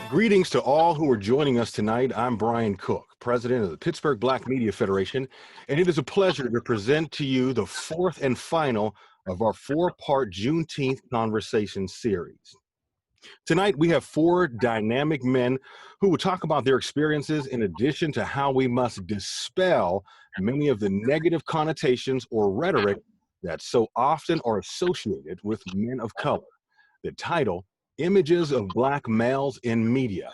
Greetings to all who are joining us tonight. I'm Brian Cook, president of the Pittsburgh Black Media Federation, and it is a pleasure to present to you the fourth and final of our four-part Juneteenth conversation series. Tonight, we have four dynamic men who will talk about their experiences in addition to how we must dispel many of the negative connotations or rhetoric that so often are associated with men of color. The title, Images of Black Males in Media,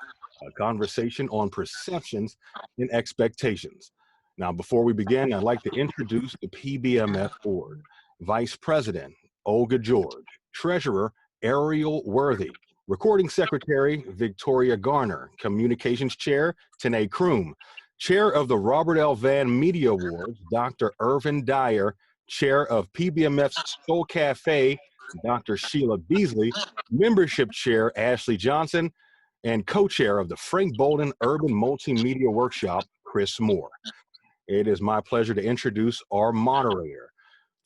a conversation on perceptions and expectations. Now, before we begin, I'd like to introduce the PBMF board. Vice President, Olga George. Treasurer, Ariel Worthy. Recording Secretary, Victoria Garner. Communications Chair, Tanae Kroom. Chair of the Robert L. Vann Media Awards, Dr. Irvin Dyer. Chair of PBMF's Soul Cafe, Dr. Sheila Beasley, Membership Chair Ashley Johnson, and Co-Chair of the Frank Bolden Urban Multimedia Workshop, Chris Moore. It is my pleasure to introduce our moderator.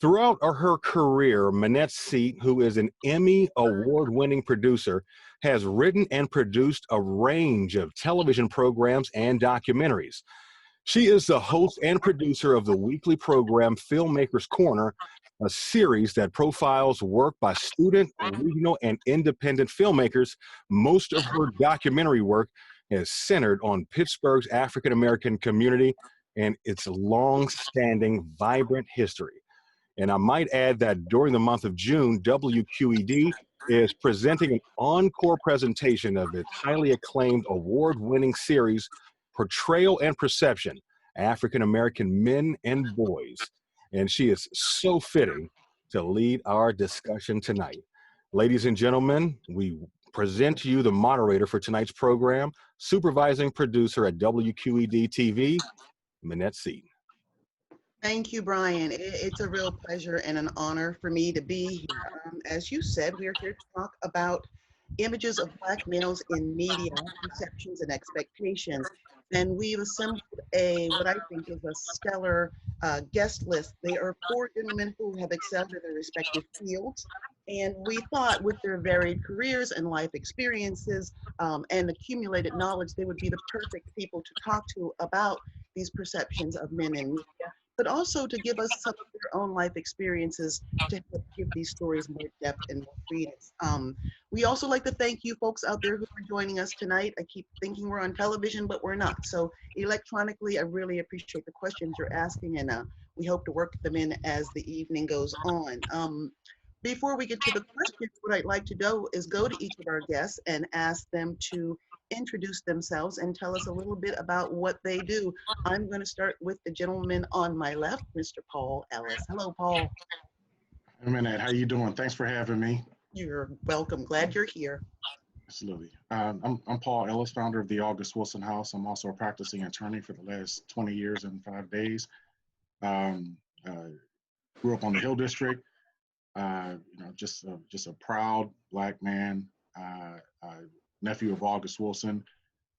Throughout her career, Minette Seat, who is an Emmy award-winning producer, has written and produced a range of television programs and documentaries. She is the host and producer of the weekly program Filmmakers Corner, a series that profiles work by student, regional, and independent filmmakers. Most of her documentary work is centered on Pittsburgh's African-American community and its long-standing, vibrant history. And I might add that during the month of June, WQED is presenting an encore presentation of its highly acclaimed award-winning series, Portrayal and Perception, African-American Men and Boys. And she is so fitting to lead our discussion tonight. Ladies and gentlemen, we present to you the moderator for tonight's program, supervising producer at WQED TV, Minette Seat. Thank you, Brian. It's a real pleasure and an honor for me to be here. As you said, we are here to talk about images of Black males in media, perceptions and expectations. And we've assembled what I think is a stellar guest list. They are four gentlemen who have excelled in their respective fields. And we thought with their varied careers and life experiences and accumulated knowledge, they would be the perfect people to talk to about these perceptions of men in media, but also to give us some of their own life experiences to help give these stories more depth and more credence. We also like to thank you folks out there who are joining us tonight. I keep thinking we're on television, but we're not. So electronically, I really appreciate the questions you're asking, and we hope to work them in as the evening goes on. Before we get to the questions, what I'd like to do is go to each of our guests and ask them to introduce themselves and tell us a little bit about what they do. I'm going to start with the gentleman on my left, Mr. Paul Ellis. Hello, Paul. Hey, Minette, how you doing? Thanks for having me. You're welcome. Glad you're here. Absolutely. I'm Paul Ellis, founder of the August Wilson House. I'm also a practicing attorney for the last 20 years and 5 days. Grew up on the Hill District. Just a proud Black man, nephew of August Wilson.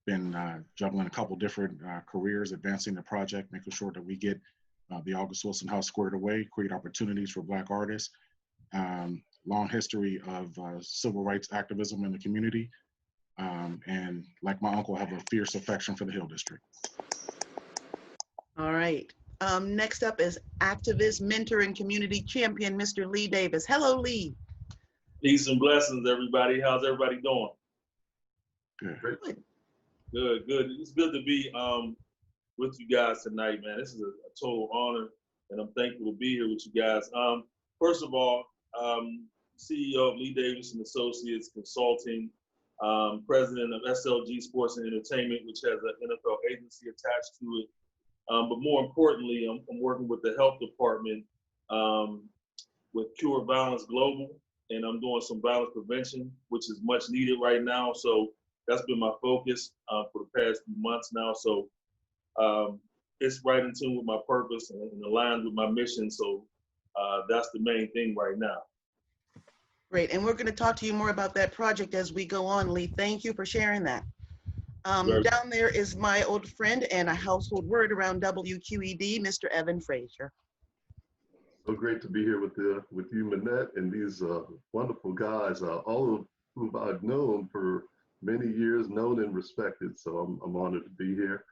Been juggling a couple different careers, advancing the project, making sure that we get the August Wilson House squared away, create opportunities for Black artists. Long history of civil rights activism in the community. And like my uncle, I have a fierce affection for the Hill District. All right. Next up is activist, mentor, and community champion, Mr. Lee Davis. Hello, Lee. Peace and blessings, everybody. How's everybody doing? Good. Good. It's good to be with you guys tonight, man. This is a total honor, and I'm thankful to be here with you guys. First of all, CEO of Lee Davis and Associates Consulting, president of SLG Sports and Entertainment, which has an NFL agency attached to it. But more importantly, I'm working with the health department with Cure Violence Global, and I'm doing some violence prevention, which is much needed right now. So that's been my focus for the past few months now. So it's right in tune with my purpose and aligned with my mission. So that's the main thing right now. Great, and we're going to talk to you more about that project as we go on, Lee. Thank you for sharing that. Down there is my old friend and a household word around WQED, Mr. Evan Frazier. So great to be here with you, Manette, and these wonderful guys, all of whom I've known for many years, known and respected. So I'm honored to be here.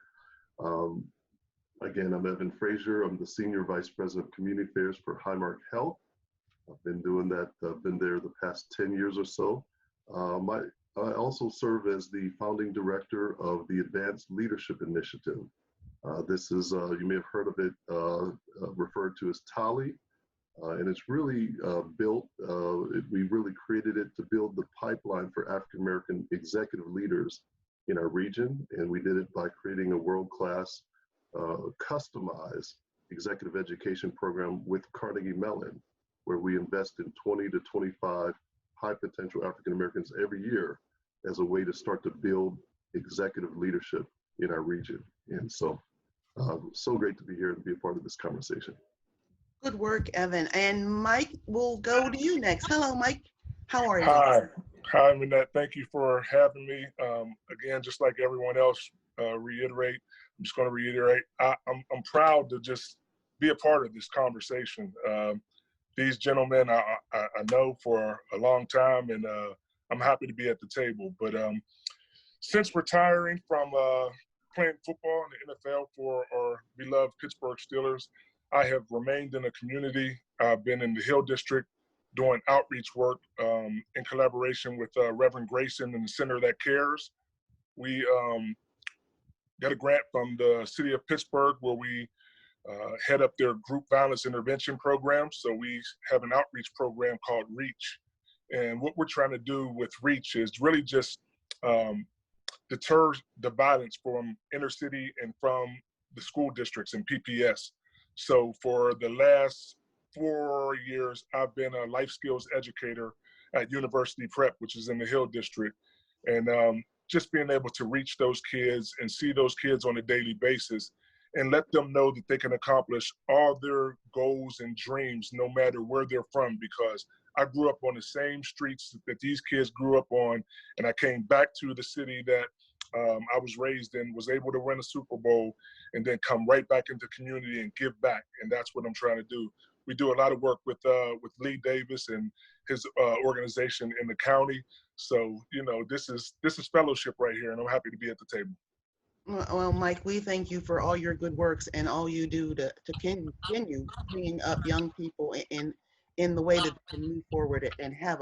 Again, I'm Evan Frazier. I'm the Senior Vice President of Community Affairs for Highmark Health. I've been doing that, been there the past 10 years or so. I also serve as the founding director of the Advanced Leadership Initiative. This is, you may have heard of it, referred to as TALI, and it's really built, we really created it to build the pipeline for African-American executive leaders in our region, and we did it by creating a world-class, customized executive education program with Carnegie Mellon, where we invest in 20 to 25 high potential African Americans every year as a way to start to build executive leadership in our region. And so, so great to be here and be a part of this conversation. Good work, Evan. And Mike, we'll go to you next. Hello, Mike. How are you? Hi, Manette. Thank you for having me. Again, just like everyone else, reiterate. I'm just going to reiterate. I'm proud to just be a part of this conversation. These gentlemen I know for a long time, and I'm happy to be at the table. But since retiring from playing football in the NFL for our beloved Pittsburgh Steelers, I have remained in the community. I've been in the Hill District doing outreach work in collaboration with Reverend Grayson and the Center That Cares. We got a grant from the city of Pittsburgh where we head up their group violence intervention program. So we have an outreach program called REACH. And what we're trying to do with REACH is really just deter the violence from inner city and from the school districts and PPS. So for the last 4 years, I've been a life skills educator at University Prep, which is in the Hill District. And just being able to reach those kids and see those kids on a daily basis and let them know that they can accomplish all their goals and dreams no matter where they're from, because I grew up on the same streets that these kids grew up on, and I came back to the city that I was raised in, was able to win a Super Bowl, and then come right back into community and give back, and that's what I'm trying to do. We do a lot of work with Lee Davis and his organization in the county. So, you know, this is fellowship right here, and I'm happy to be at the table. Well, Mike, we thank you for all your good works and all you do to continue bringing up young people in the way that they can move forward and have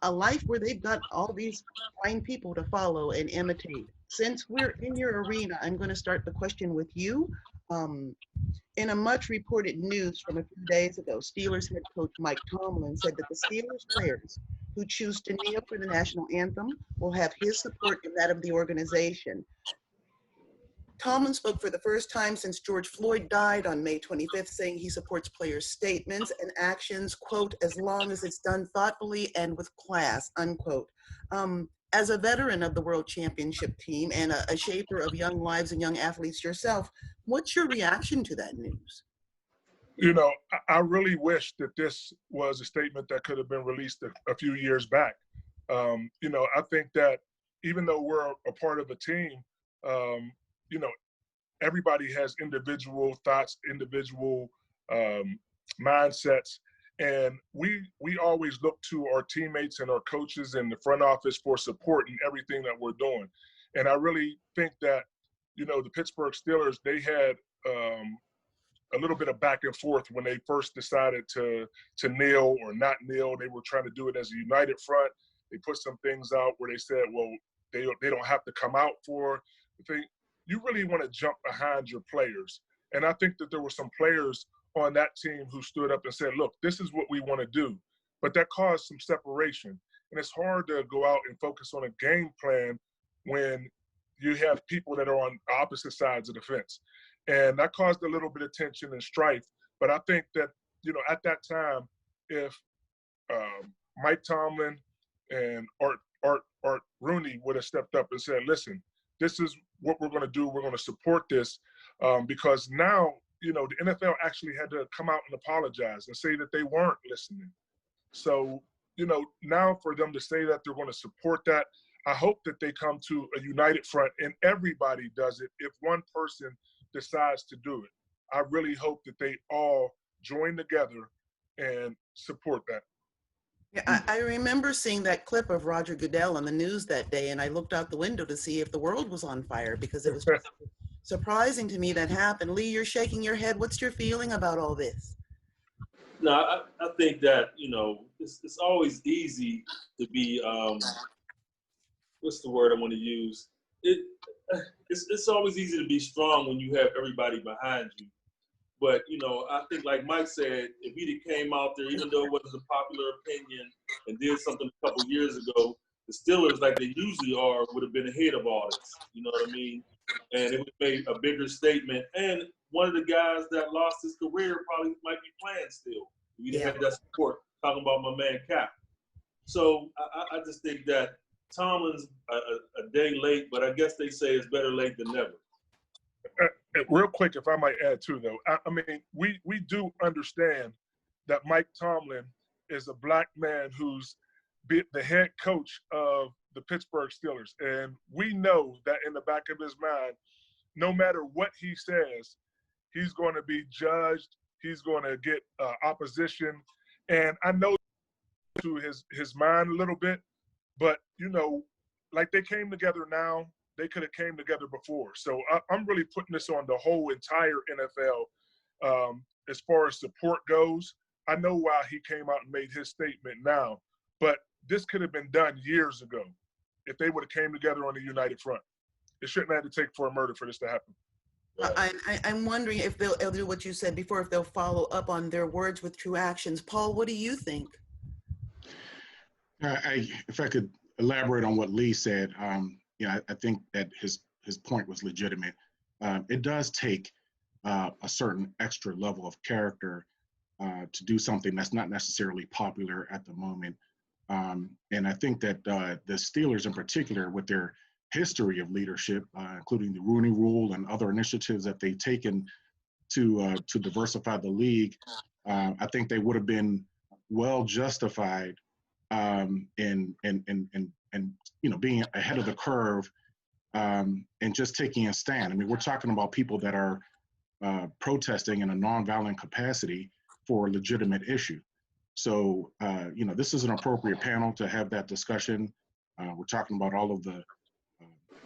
a life where they've got all these fine people to follow and imitate. Since we're in your arena, I'm going to start the question with you. In a much reported news from a few days ago, Steelers head coach Mike Tomlin said that the Steelers players who choose to kneel for the national anthem will have his support and that of the organization. Tomlin spoke for the first time since George Floyd died on May 25th, saying he supports players' statements and actions, quote, as long as it's done thoughtfully and with class, unquote. As a veteran of the World Championship team and a shaper of young lives and young athletes yourself, what's your reaction to that news? You know, I really wish that this was a statement that could have been released a few years back. You know, I think that even though we're a part of a team, you know, everybody has individual thoughts, individual mindsets, and we always look to our teammates and our coaches in the front office for support in everything that we're doing. And I really think that, you know, the Pittsburgh Steelers, they had a little bit of back and forth when they first decided to kneel or not kneel. They were trying to do it as a united front. They put some things out where they said, well, they don't have to come out for the thing. You really want to jump behind your players. And I think that there were some players on that team who stood up and said, look, this is what we want to do. But that caused some separation. And it's hard to go out and focus on a game plan when you have people that are on opposite sides of the fence. And that caused a little bit of tension and strife. But I think that, you know, at that time, if Mike Tomlin and Art Rooney would have stepped up and said, listen, this is what we're going to do. We're going to support this because now, you know, the NFL actually had to come out and apologize and say that they weren't listening. So, you know, now for them to say that they're going to support that, I hope that they come to a united front and everybody does it if one person decides to do it. I really hope that they all join together and support that. Yeah, I remember seeing that clip of Roger Goodell on the news that day, and I looked out the window to see if the world was on fire because it was just surprising to me that happened. Lee, you're shaking your head. What's your feeling about all this? No, I think that, you know, it's always easy to be, what's the word I want to use? It's always easy to be strong when you have everybody behind you. But, you know, I think like Mike said, if he came out there, even though it wasn't a popular opinion and did something a couple years ago, the Steelers, like they usually are, would have been ahead of all this. You know what I mean? And it would have made a bigger statement. And one of the guys that lost his career probably might be playing still. We didn't have that support. Talking about my man Cap. So I just think that Tomlin's a day late, but I guess they say it's better late than never. Real quick, if I might add too, though, I mean, we do understand that Mike Tomlin is a black man who's the head coach of the Pittsburgh Steelers. And we know that in the back of his mind, no matter what he says, he's going to be judged. He's going to get opposition. And I know to his mind a little bit, but, you know, like they came together now, they could have came together before. So I'm really putting this on the whole entire NFL as far as support goes. I know why he came out and made his statement now, but this could have been done years ago if they would have came together on a united front. It shouldn't have to take for a murder for this to happen. I'm wondering if they'll do what you said before, if they'll follow up on their words with true actions. Paul, what do you think? If I could elaborate on what Lee said, yeah, I think that his point was legitimate. It does take a certain extra level of character to do something that's not necessarily popular at the moment. And I think that the Steelers in particular, with their history of leadership, including the Rooney Rule and other initiatives that they've taken to diversify the league, I think they would have been well justified in you know, being ahead of the curve and just taking a stand. I mean, we're talking about people that are protesting in a nonviolent capacity for a legitimate issue. So, you know, this is an appropriate panel to have that discussion. We're talking about all of the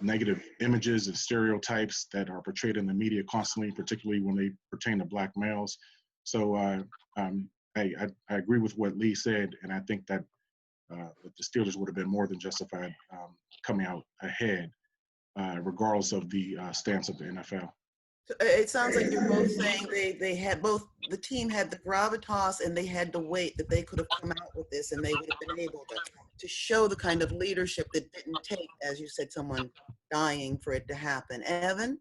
negative images and stereotypes that are portrayed in the media constantly, particularly when they pertain to Black males. So I agree with what Lee said, and I think that the Steelers would have been more than justified coming out ahead, regardless of the stance of the NFL. So it sounds like you're both saying they had both, the team had the gravitas and they had the weight that they could have come out with this, and they would have been able to show the kind of leadership that didn't take, as you said, someone dying for it to happen. Evan?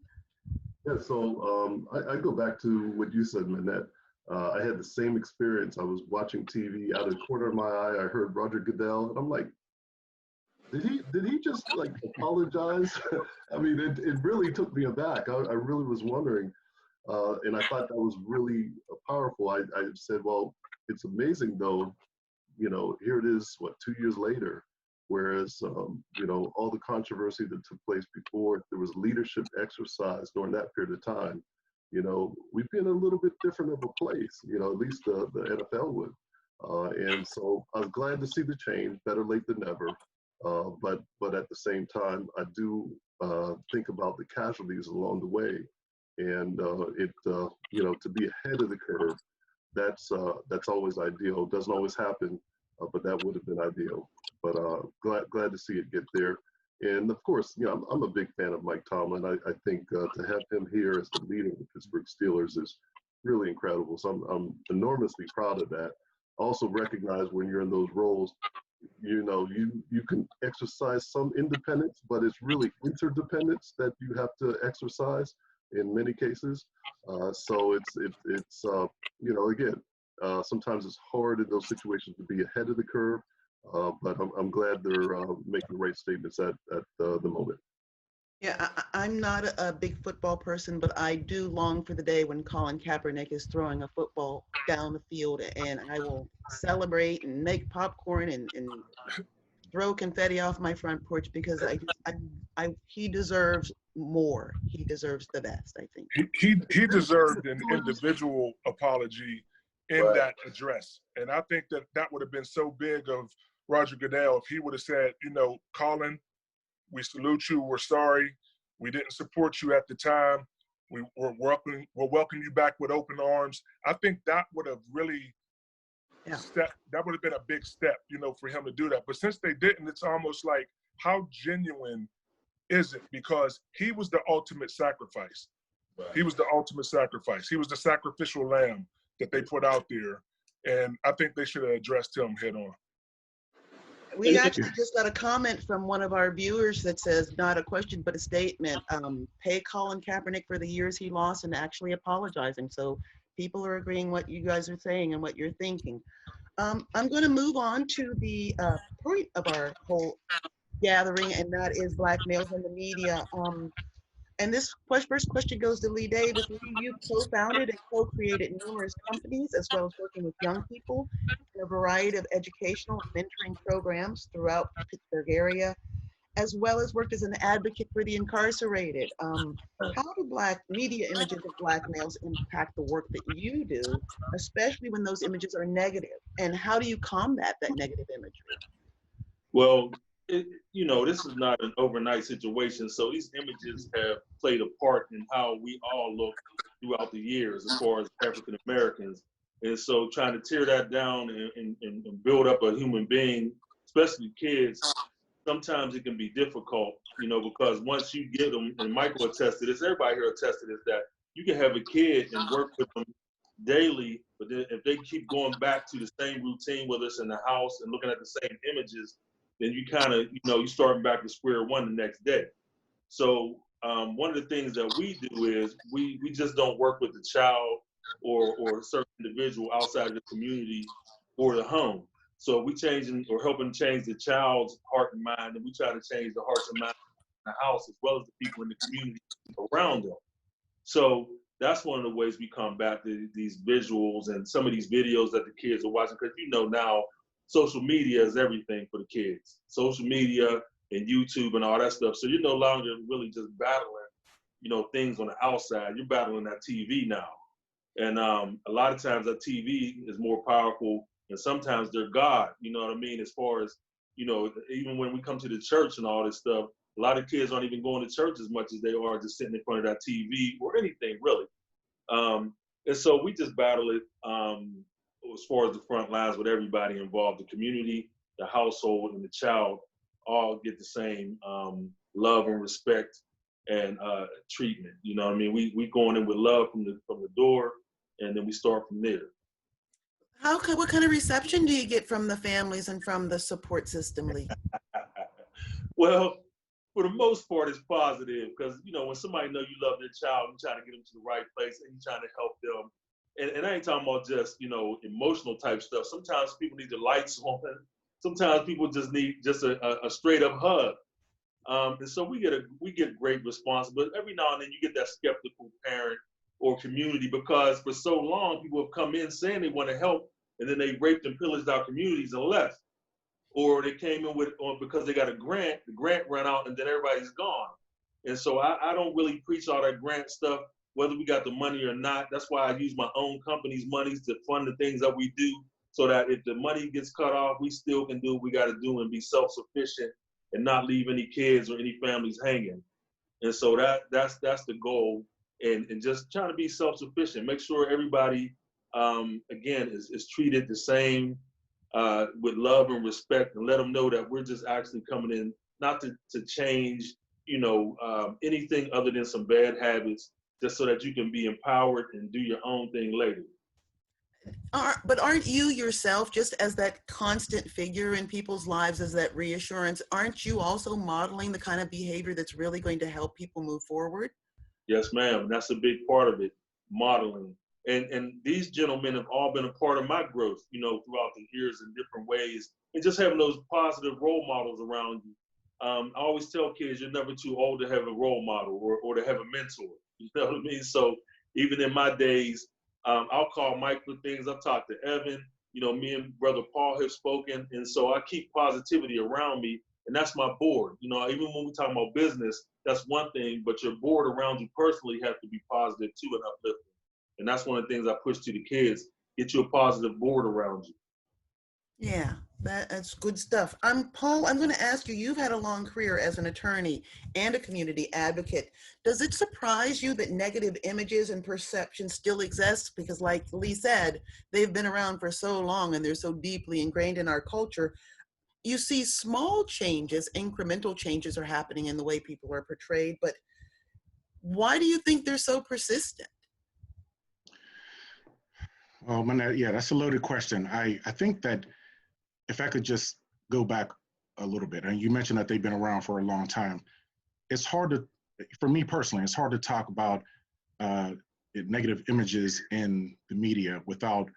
Yeah, so I go back to what you said, Manette. I had the same experience. I was watching TV out of the corner of my eye. I heard Roger Goodell, and I'm like, did he just like apologize? I mean, it really took me aback. I really was wondering, and I thought that was really powerful. I said, well, it's amazing though. You know, here it is, 2 years later, whereas, you know, all the controversy that took place before, there was leadership exercise during that period of time. You know, we'd be in a little bit different of a place, you know, at least the NFL would. And so I was glad to see the change, better late than never. But at the same time, I do think about the casualties along the way. And you know, to be ahead of the curve, that's always ideal. It doesn't always happen, but that would have been ideal. But glad to see it get there. And of course, you know, I'm a big fan of Mike Tomlin. I think to have him here as the leader of the Pittsburgh Steelers is really incredible. So I'm enormously proud of that. I also recognize when you're in those roles, you know, you can exercise some independence, but it's really interdependence that you have to exercise in many cases. So it's you know, again, sometimes it's hard in those situations to be ahead of the curve, But I'm glad they're making the right statements at the moment. Yeah, I'm not a big football person, but I do long for the day when Colin Kaepernick is throwing a football down the field, and I will celebrate and make popcorn and throw confetti off my front porch because he deserves more. He deserves the best, I think. He deserved an individual apology in Right. that address, and I think that would have been so big of Roger Goodell if he would have said, you know, Colin, we salute you. We're sorry. We didn't support you at the time. We're welcoming you back with open arms. I think that would have really that would have been a big step, you know, for him to do that. But since they didn't, it's almost like, how genuine is it? Because he was the ultimate sacrifice. Right. He was the ultimate sacrifice. He was the sacrificial lamb that they put out there. And I think they should have addressed him head on. We actually just got a comment from one of our viewers that says, not a question, but a statement. Pay Colin Kaepernick for the years he lost and actually apologizing. So people are agreeing what you guys are saying and what you're thinking. I'm going to move on to the point of our whole gathering, and that is Black males in the media. And this first question goes to Lee Davis. Lee, you co-founded and co-created numerous companies, as well as working with young people in a variety of educational and mentoring programs throughout the Pittsburgh area, as well as worked as an advocate for the incarcerated. How do Black media images of Black males impact the work that you do, especially when those images are negative? And how do you combat that negative imagery? Well, you know, this is not an overnight situation. So these images have played a part in how we all look throughout the years as far as African Americans. And so trying to tear that down and build up a human being, especially kids, sometimes it can be difficult, you know, because once you get them, and Michael attested this, everybody here attested this, that you can have a kid and work with them daily, but then if they keep going back to the same routine, whether it's in the house and looking at the same images, then you kind of, you know, you starting back to square one the next day. So one of the things that we do is we just don't work with the child or a certain individual outside of the community or the home. So we changing or helping change the child's heart and mind, and we try to change the hearts and minds in the house as well as the people in the community around them. So that's one of the ways we combat these visuals and some of these videos that the kids are watching, because you know now social media is everything for the kids. Social media and YouTube and all that stuff. So you're no longer really just battling, you know, things on the outside. You're battling that TV now. And a lot of times that TV is more powerful, and sometimes they're God, you know what I mean? As far as, you know, even when we come to the church and all this stuff, a lot of kids aren't even going to church as much as they are just sitting in front of that TV or anything really. And so we just battle it as far as the front lines with everybody involved. The community, the household, and the child all get the same love and respect and treatment. You know what I mean? We going in with love from the door, and then we start from there. What kind of reception do you get from the families and from the support system, Lee? Well, for the most part, it's positive, because, you know, when somebody know you love their child, you try to get them to the right place and you trying to help them. And I ain't talking about just, you know, emotional type stuff. Sometimes people need the lights on. Sometimes people just need just a straight up hug. And so we get great response, but every now and then you get that skeptical parent or community, because for so long people have come in saying they want to help, and then they raped and pillaged our communities and left. Or they came in with, or because they got a grant, the grant ran out and then everybody's gone. And so I don't really preach all that grant stuff, whether we got the money or not. That's why I use my own company's monies to fund the things that we do, so that if the money gets cut off, we still can do what we got to do and be self-sufficient and not leave any kids or any families hanging. And so that's the goal, and just trying to be self-sufficient, make sure everybody, again, is treated the same, with love and respect, and let them know that we're just actually coming in not to change, you know, anything other than some bad habits, just so that you can be empowered and do your own thing later. But aren't you yourself, just as that constant figure in people's lives, as that reassurance, aren't you also modeling the kind of behavior that's really going to help people move forward? Yes, ma'am. That's a big part of it, modeling. And these gentlemen have all been a part of my growth, you know, throughout the years in different ways. And just having those positive role models around you. I always tell kids you're never too old to have a role model or to have a mentor. You know what I mean? So even in my days, I'll call Mike for things. I've talked to Evan. You know, me and Brother Paul have spoken. And so I keep positivity around me. And that's my board. You know, even when we talk about business, that's one thing. But your board around you personally have to be positive too and uplifting. And that's one of the things I push to the kids. Get you a positive board around you. Yeah, that's good stuff. Paul, I'm going to ask you, you've had a long career as an attorney and a community advocate. Does it surprise you that negative images and perceptions still exist? Because like Lee said, they've been around for so long and they're so deeply ingrained in our culture. You see small changes, incremental changes are happening in the way people are portrayed, but why do you think they're so persistent? Yeah, that's a loaded question. I think that if I could just go back a little bit, and you mentioned that they've been around for a long time, it's hard to, for me personally, it's hard to talk about negative images in the media without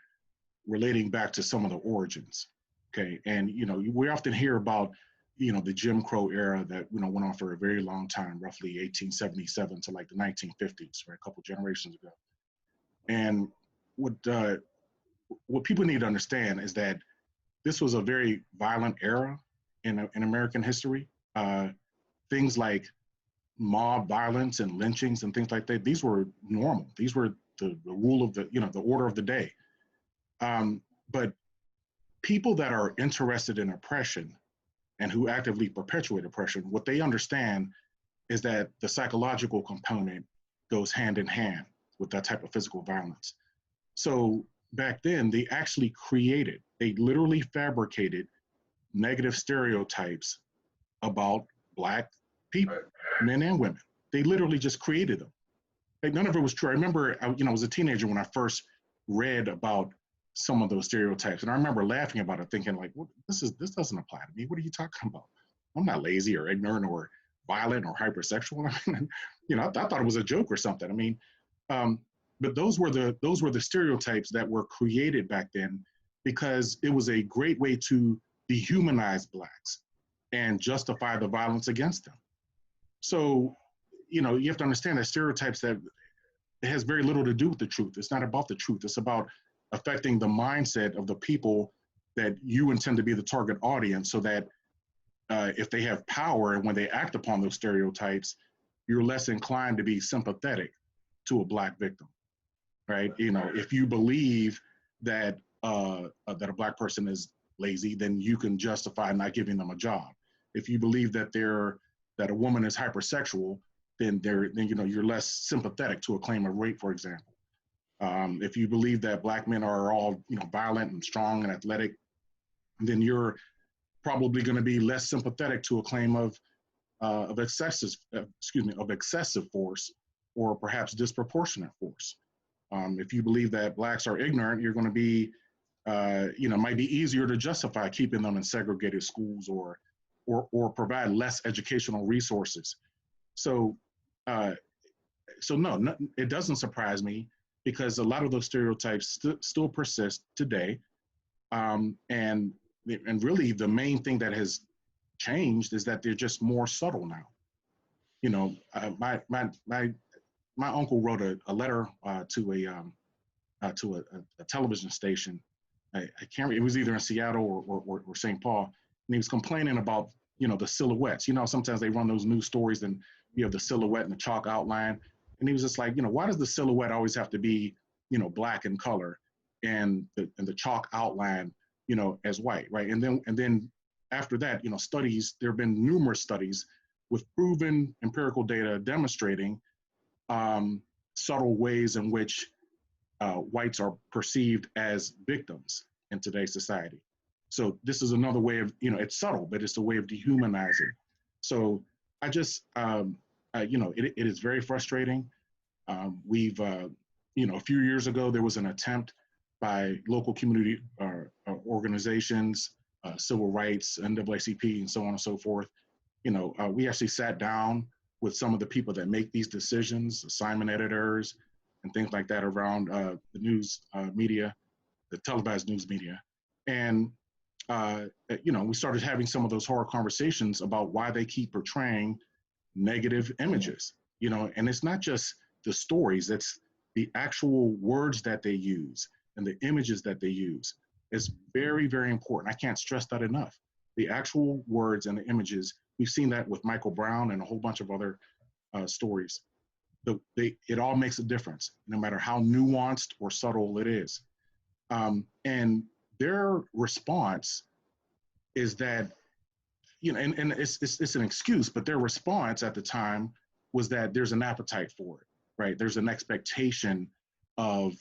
relating back to some of the origins. Okay, and you know, we often hear about, you know, the Jim Crow era that, you know, went on for a very long time, roughly 1877 to like the 1950s, right, a couple generations ago. And what people need to understand is that this was a very violent era in American history. Things like mob violence and lynchings and things like that, these were normal. These were the rule of the, you know, the order of the day. But people that are interested in oppression and who actively perpetuate oppression, what they understand is that the psychological component goes hand in hand with that type of physical violence. So back then, they actually they literally fabricated negative stereotypes about Black people, men and women. They literally just created them. Like, none of it was true. I remember, you know, I was a teenager when I first read about some of those stereotypes, and I remember laughing about it, thinking like, well, this doesn't apply to me. What are you talking about? I'm not lazy or ignorant or violent or hypersexual. I mean, you know, I thought it was a joke or something. I mean, but those were the stereotypes that were created back then because it was a great way to dehumanize Blacks and justify the violence against them. So, you know, you have to understand that stereotypes that it has very little to do with the truth. It's not about the truth. It's about affecting the mindset of the people that you intend to be the target audience, so that if they have power and when they act upon those stereotypes, you're less inclined to be sympathetic to a Black victim, right? You know, if you believe that that a Black person is lazy, then you can justify not giving them a job. If you believe that that a woman is hypersexual, then you know, you're less sympathetic to a claim of rape, for example. If you believe that Black men are all, you know, violent and strong and athletic, then you're probably going to be less sympathetic to a claim of excessive force or perhaps disproportionate force. If you believe that Blacks are ignorant, you're going to be, you know, it might be easier to justify keeping them in segregated schools or provide less educational resources. So, no, it doesn't surprise me, because a lot of those stereotypes still persist today. And really the main thing that has changed is that they're just more subtle now. You know, my uncle wrote a letter to a television station. I can't remember, it was either in Seattle or St. Paul, and he was complaining about, you know, the silhouettes. You know, sometimes they run those news stories and you have the silhouette and the chalk outline. And he was just like, you know, why does the silhouette always have to be, you know, Black in color and the chalk outline, you know, as white, right? And then after that, you know, there have been numerous studies with proven empirical data demonstrating subtle ways in which whites are perceived as victims in today's society. So this is another way of, you know, it's subtle, but it's a way of dehumanizing. So I just, you know, it is very frustrating. We've, you know, a few years ago, there was an attempt by local community organizations, civil rights, NAACP, and so on and so forth. You know, we actually sat down with some of the people that make these decisions, assignment editors, and things like that around the news media, the televised news media. And, we started having some of those horror conversations about why they keep portraying negative images, and it's not just the stories, it's the actual words that they use and the images that they use. It's very, very important. I can't stress that enough. The actual words and the images, we've seen that with Michael Brown and a whole bunch of other stories. It all makes a difference, no matter how nuanced or subtle it is. And their response is that, and it's an excuse, but their response at the time was that there's an appetite for it, right? There's an expectation of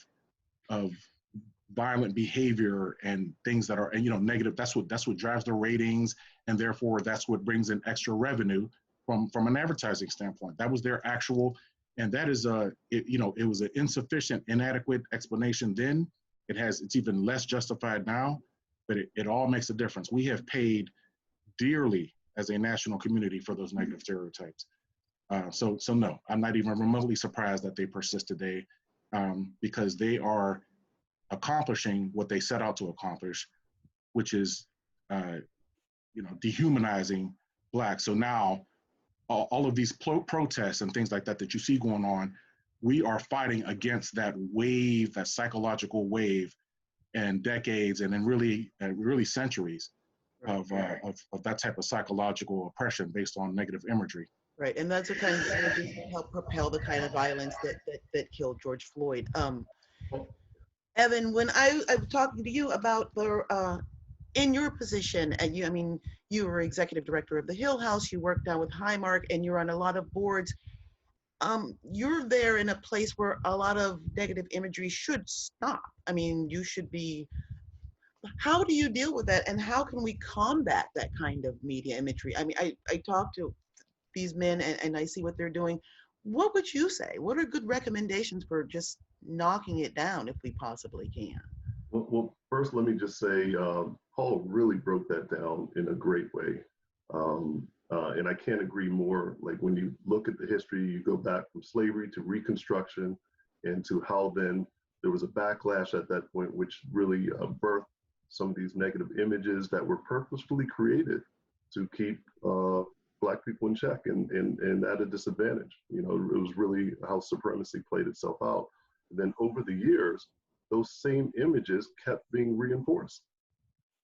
violent behavior and things that are, negative. That's what drives the ratings, and therefore that's what brings in extra revenue from an advertising standpoint. That was their actual, and that is it was an insufficient, inadequate explanation then. It's even less justified now, but it all makes a difference. We have paid dearly as a national community for those negative stereotypes. So no, I'm not even remotely surprised that they persist today, because they are accomplishing what they set out to accomplish, which is, dehumanizing Blacks. So now, all of these protests and things like that you see going on, we are fighting against that wave, that psychological wave, and decades, and then really centuries of that type of psychological oppression based on negative imagery. Right, and that's the kind of images that help propel the kind of violence that killed George Floyd. Evan, when I'm talking to you about in your position, and you were executive director of the Hill House, you worked down with Highmark, and you're on a lot of boards. You're there in a place where a lot of negative imagery should stop. You should be. How do you deal with that, and how can we combat that kind of media imagery? I talk to these men and I see what they're doing. What would you say? What are good recommendations for just knocking it down if we possibly can? Well, first, let me just say, Paul really broke that down in a great way. And I can't agree more. Like, when you look at the history, you go back from slavery to Reconstruction, and to how then there was a backlash at that point, which really birthed some of these negative images that were purposefully created to keep Black people in check and at a disadvantage. It was really how supremacy played itself out. And then over the years, those same images kept being reinforced.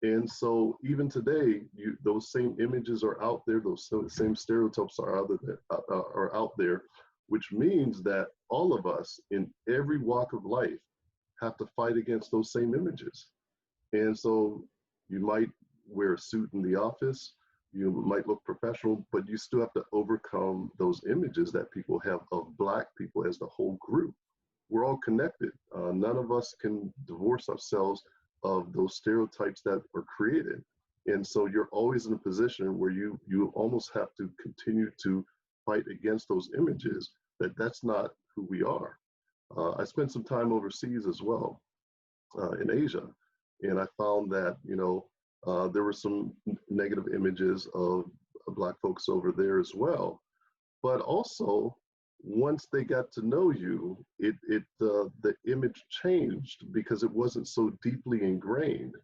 And so even today, those same images are out there, those same stereotypes are out there, which means that all of us in every walk of life have to fight against those same images. And so you might wear a suit in the office, you might look professional, but you still have to overcome those images that people have of Black people as the whole group. We're all connected. None of us can divorce ourselves of those stereotypes that are created. And so you're always in a position where you almost have to continue to fight against those images, that's not who we are. I spent some time overseas as well, in Asia, and I found that, there were some negative images of Black folks over there as well. But also, once they got to know you, the image changed because it wasn't so deeply ingrained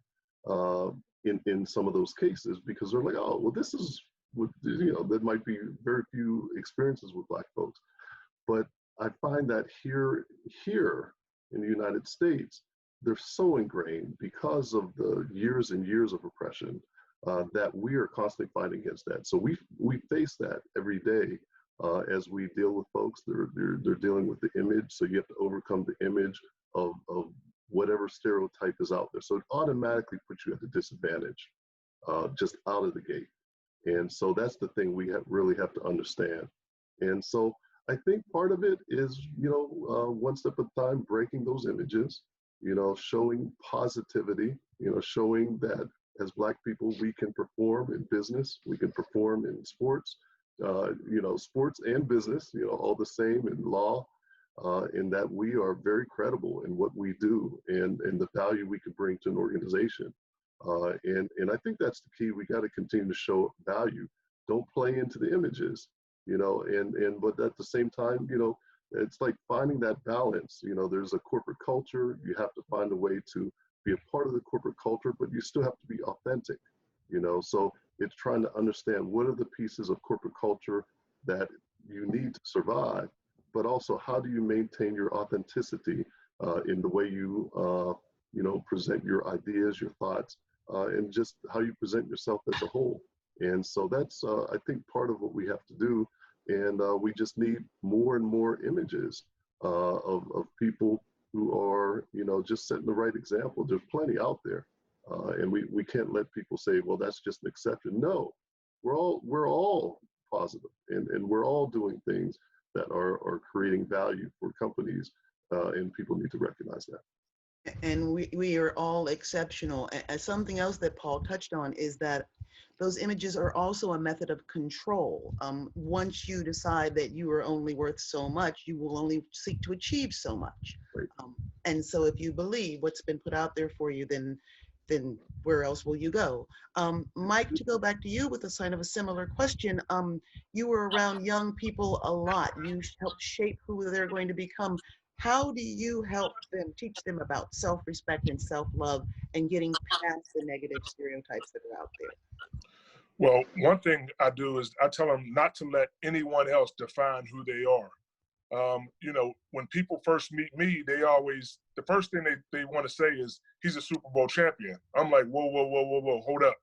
in some of those cases, because they're like, oh, well, this is what, there might be very few experiences with Black folks. But I find that here in the United States, they're so ingrained because of the years and years of oppression that we are constantly fighting against that. So we face that every day. As we deal with folks, they're dealing with the image, so you have to overcome the image of whatever stereotype is out there. So it automatically puts you at a disadvantage, just out of the gate. And so that's the thing we really have to understand. And so I think part of it is, one step at a time, breaking those images, showing positivity, showing that as Black people, we can perform in business, we can perform in sports, sports and business, all the same, in law, in that we are very credible in what we do and the value we can bring to an organization. And I think that's the key. We got to continue to show value. Don't play into the images, but at the same time, it's like finding that balance. You know, there's a corporate culture. You have to find a way to be a part of the corporate culture, but you still have to be authentic, you know? So it's trying to understand what are the pieces of corporate culture that you need to survive, but also how do you maintain your authenticity in the way you, you know, present your ideas, your thoughts, and just how you present yourself as a whole. And so that's, I think, part of what we have to do. And we just need more and more images of people who are, you know, just setting the right example. There's plenty out there. And we can't let people say, well, that's just an exception. No, we're all positive, and we're all doing things that are creating value for companies, and people need to recognize that. And we are all exceptional. And something else that Paul touched on is that those images are also a method of control. Once you decide that you are only worth so much, you will only seek to achieve so much. Right. And so if you believe what's been put out there for you, then where else will you go? Mike, to go back to you with a sign of a similar question, you were around young people a lot. You helped shape who they're going to become. How do you help them, teach them about self-respect and self-love and getting past the negative stereotypes that are out there? Well, one thing I do is I tell them not to let anyone else define who they are. You know, when people first meet me, they always, the first thing they want to say is, he's a Super Bowl champion. I'm like, whoa, whoa, whoa, whoa, whoa, hold up.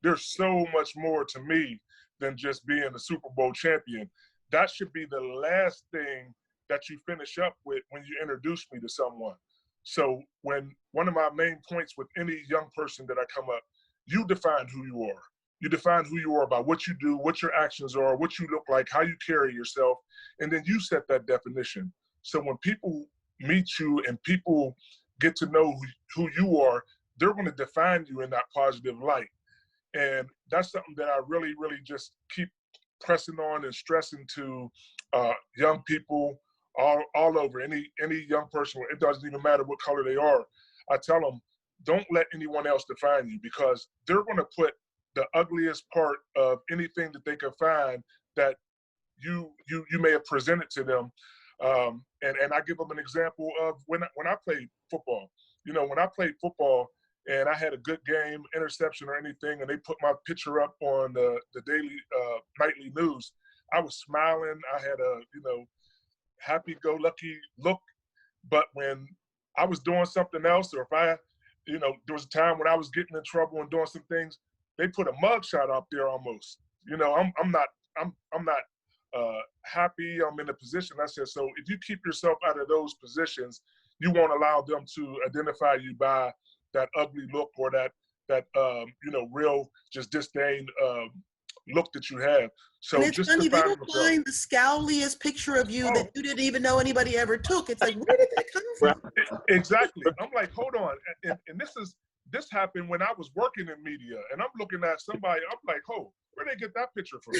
There's so much more to me than just being a Super Bowl champion. That should be the last thing that you finish up with when you introduce me to someone. So when one of my main points with any young person that I come up, you define who you are. You define who you are by what you do, what your actions are, what you look like, how you carry yourself, and then you set that definition. So when people meet you and people get to know who you are, they're going to define you in that positive light. And that's something that I really, really just keep pressing on and stressing to young people all over, any young person. It doesn't even matter what color they are. I tell them, don't let anyone else define you, because they're going to put the ugliest part of anything that they can find that you may have presented to them. And I give them an example of when I played football. You know, when I played football and I had a good game, interception or anything, and they put my picture up on the daily, nightly news, I was smiling. I had a, you know, happy-go-lucky look. But when I was doing something else, or if I, you know, there was a time when I was getting in trouble and doing some things, they put a mugshot up there almost. You know, I'm not happy. I'm in a position. I said, so if you keep yourself out of those positions, you won't allow them to identify you by that ugly look or that you know, real just disdain look that you have. So And it's just funny, they define will yourself. find the scowliest picture of you that you didn't even know anybody ever took. It's like, where did that come from? Exactly. I'm like, hold on. And this happened when I was working in media, and I'm looking at somebody, I'm like, oh, where'd they get that picture from?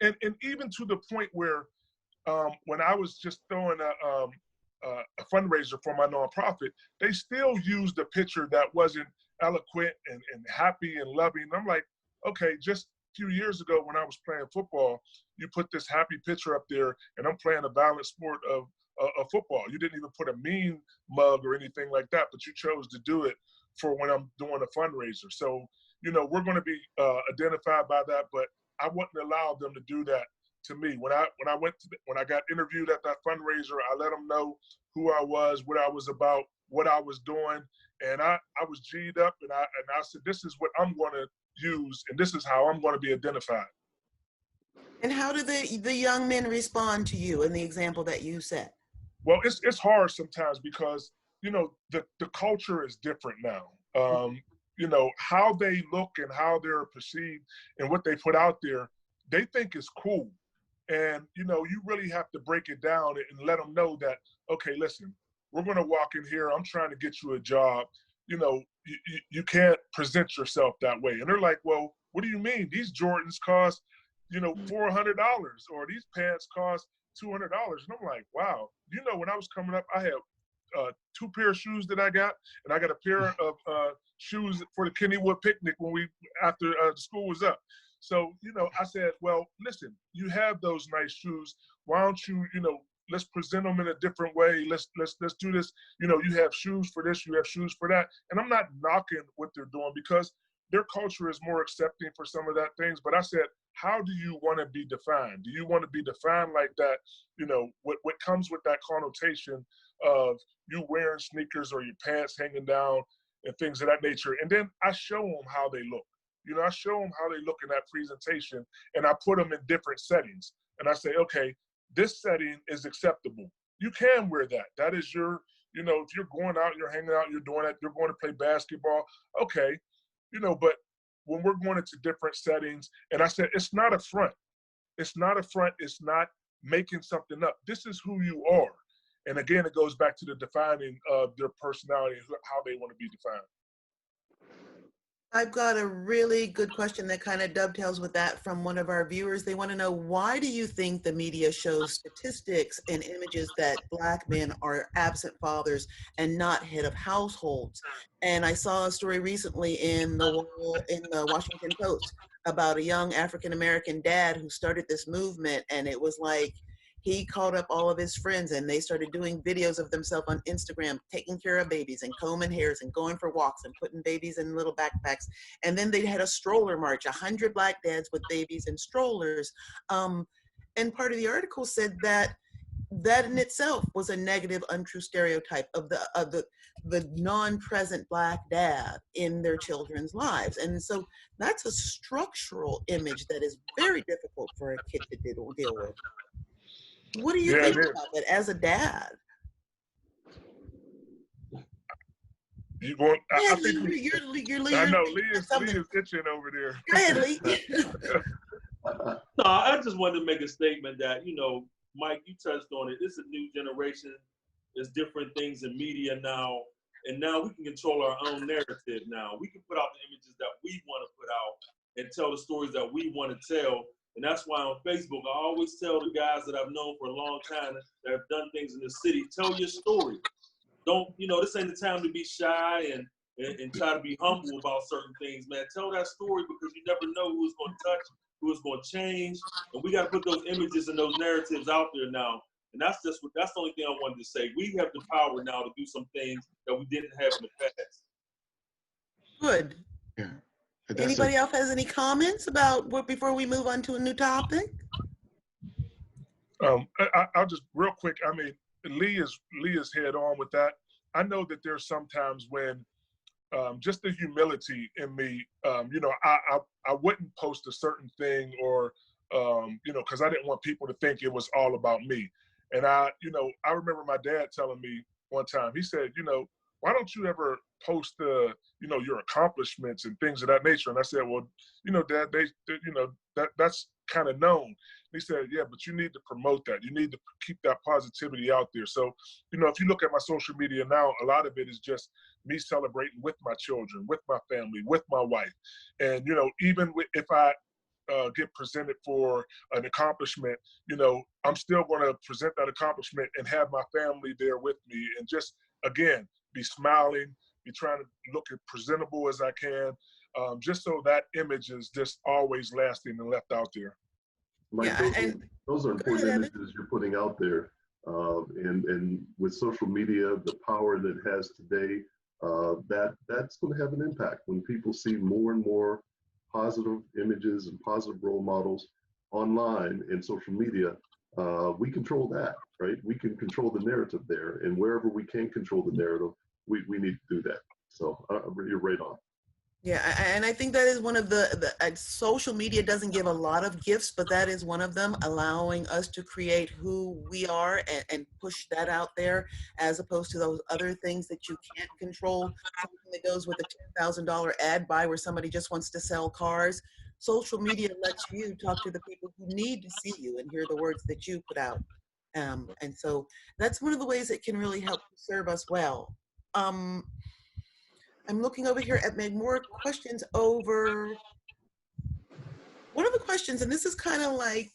And even to the point where when I was just throwing a fundraiser for my nonprofit, they still used a picture that wasn't eloquent and happy and loving. And I'm like, okay, just a few years ago when I was playing football, you put this happy picture up there, and I'm playing a violent sport of football. You didn't even put a mean mug or anything like that, but you chose to do it for when I'm doing a fundraiser. So, you know, we're going to be identified by that, but I wouldn't allow them to do that to me. When I got interviewed at that fundraiser, I let them know who I was, what I was about, what I was doing, and I was G'd up, and I said, this is what I'm going to use, and this is how I'm going to be identified. And how do the young men respond to you in the example that you set? Well, it's hard sometimes because, you know, the culture is different now. You know, how they look and how they're perceived and what they put out there, they think is cool. And, you know, you really have to break it down and let them know that, okay, listen, we're going to walk in here. I'm trying to get you a job. You know, you can't present yourself that way. And they're like, well, what do you mean? These Jordans cost, you know, $400, or these pants cost $200. And I'm like, wow. You know, when I was coming up, I had 2 pair of shoes that I got, and I got a pair of shoes for the Kennywood picnic after the school was up. So, you know, I said, well, listen, you have those nice shoes. Why don't you, you know, let's present them in a different way. Let's do this. You know, you have shoes for this, you have shoes for that. And I'm not knocking what they're doing because their culture is more accepting for some of that things. But I said, how do you want to be defined? Do you want to be defined like that? You know, what comes with that connotation of you wearing sneakers or your pants hanging down and things of that nature. And then I show them how they look. You know, I show them how they look in that presentation, and I put them in different settings. And I say, okay, this setting is acceptable. You can wear that. That is your, you know, if you're going out, you're hanging out, you're doing that, you're going to play basketball, okay. You know, but when we're going into different settings, and I said, it's not a front. It's not a front. It's not making something up. This is who you are. And again, it goes back to the defining of their personality and how they want to be defined. I've got a really good question that kind of dovetails with that from one of our viewers. They want to know, why do you think the media shows statistics and images that Black men are absent fathers and not head of households? And I saw a story recently in the Washington Post about a young African-American dad who started this movement, and it was like, he called up all of his friends and they started doing videos of themselves on Instagram, taking care of babies and combing hairs and going for walks and putting babies in little backpacks. And then they had a stroller march, 100 Black dads with babies in strollers. And part of the article said that in itself was a negative, untrue stereotype of the non-present Black dad in their children's lives. And so that's a structural image that is very difficult for a kid to deal with. What do you think about it as a dad? You going? Yeah, I think you're I know Lee is itching over there. Go ahead, Lee. No, I just wanted to make a statement that, you know, Mike, you touched on it. It's a new generation. There's different things in media now, and now we can control our own narrative. Now we can put out the images that we want to put out and tell the stories that we want to tell. And that's why on Facebook, I always tell the guys that I've known for a long time that have done things in the city, tell your story. Don't, you know, this ain't the time to be shy and try to be humble about certain things, man. Tell that story, because you never know who it's going to touch, who it's going to change. And we got to put those images and those narratives out there now. And that's the only thing I wanted to say. We have the power now to do some things that we didn't have in the past. Good. Yeah. Anybody else has any comments about what before we move on to a new topic? I'll just real quick. I mean, Lee is head on with that. I know that there's sometimes when just the humility in me, you know, I wouldn't post a certain thing or you know, because I didn't want people to think it was all about me. And you know, I remember my dad telling me one time. He said, you know, why don't you ever post you know, your accomplishments and things of that nature? And I said, well, you know, Dad, they you know, that's kind of known. And he said, yeah, but you need to promote that. You need to keep that positivity out there. So, you know, if you look at my social media now, a lot of it is just me celebrating with my children, with my family, with my wife. And, you know, even if I get presented for an accomplishment, you know, I'm still going to present that accomplishment and have my family there with me, and just, again, be smiling, be trying to look as presentable as I can, just so that image is just always lasting and left out there. Mike, Yeah, those are important images you're putting out there. And with social media, the power that it has today, that's going to have an impact when people see more and more positive images and positive role models online and social media. We control that, right? We can control the narrative there, and wherever we can control the narrative, we need to do that. So you're right on. Yeah, and I think that is one of the social media doesn't give a lot of gifts, but that is one of them, allowing us to create who we are and push that out there, as opposed to those other things that you can't control. Something that goes with a $10,000 ad buy where somebody just wants to sell cars. Social media lets you talk to the people who need to see you and hear the words that you put out. And so that's one of the ways it can really help serve us well. I'm looking over here at more questions over. One of the questions, and this is kind of like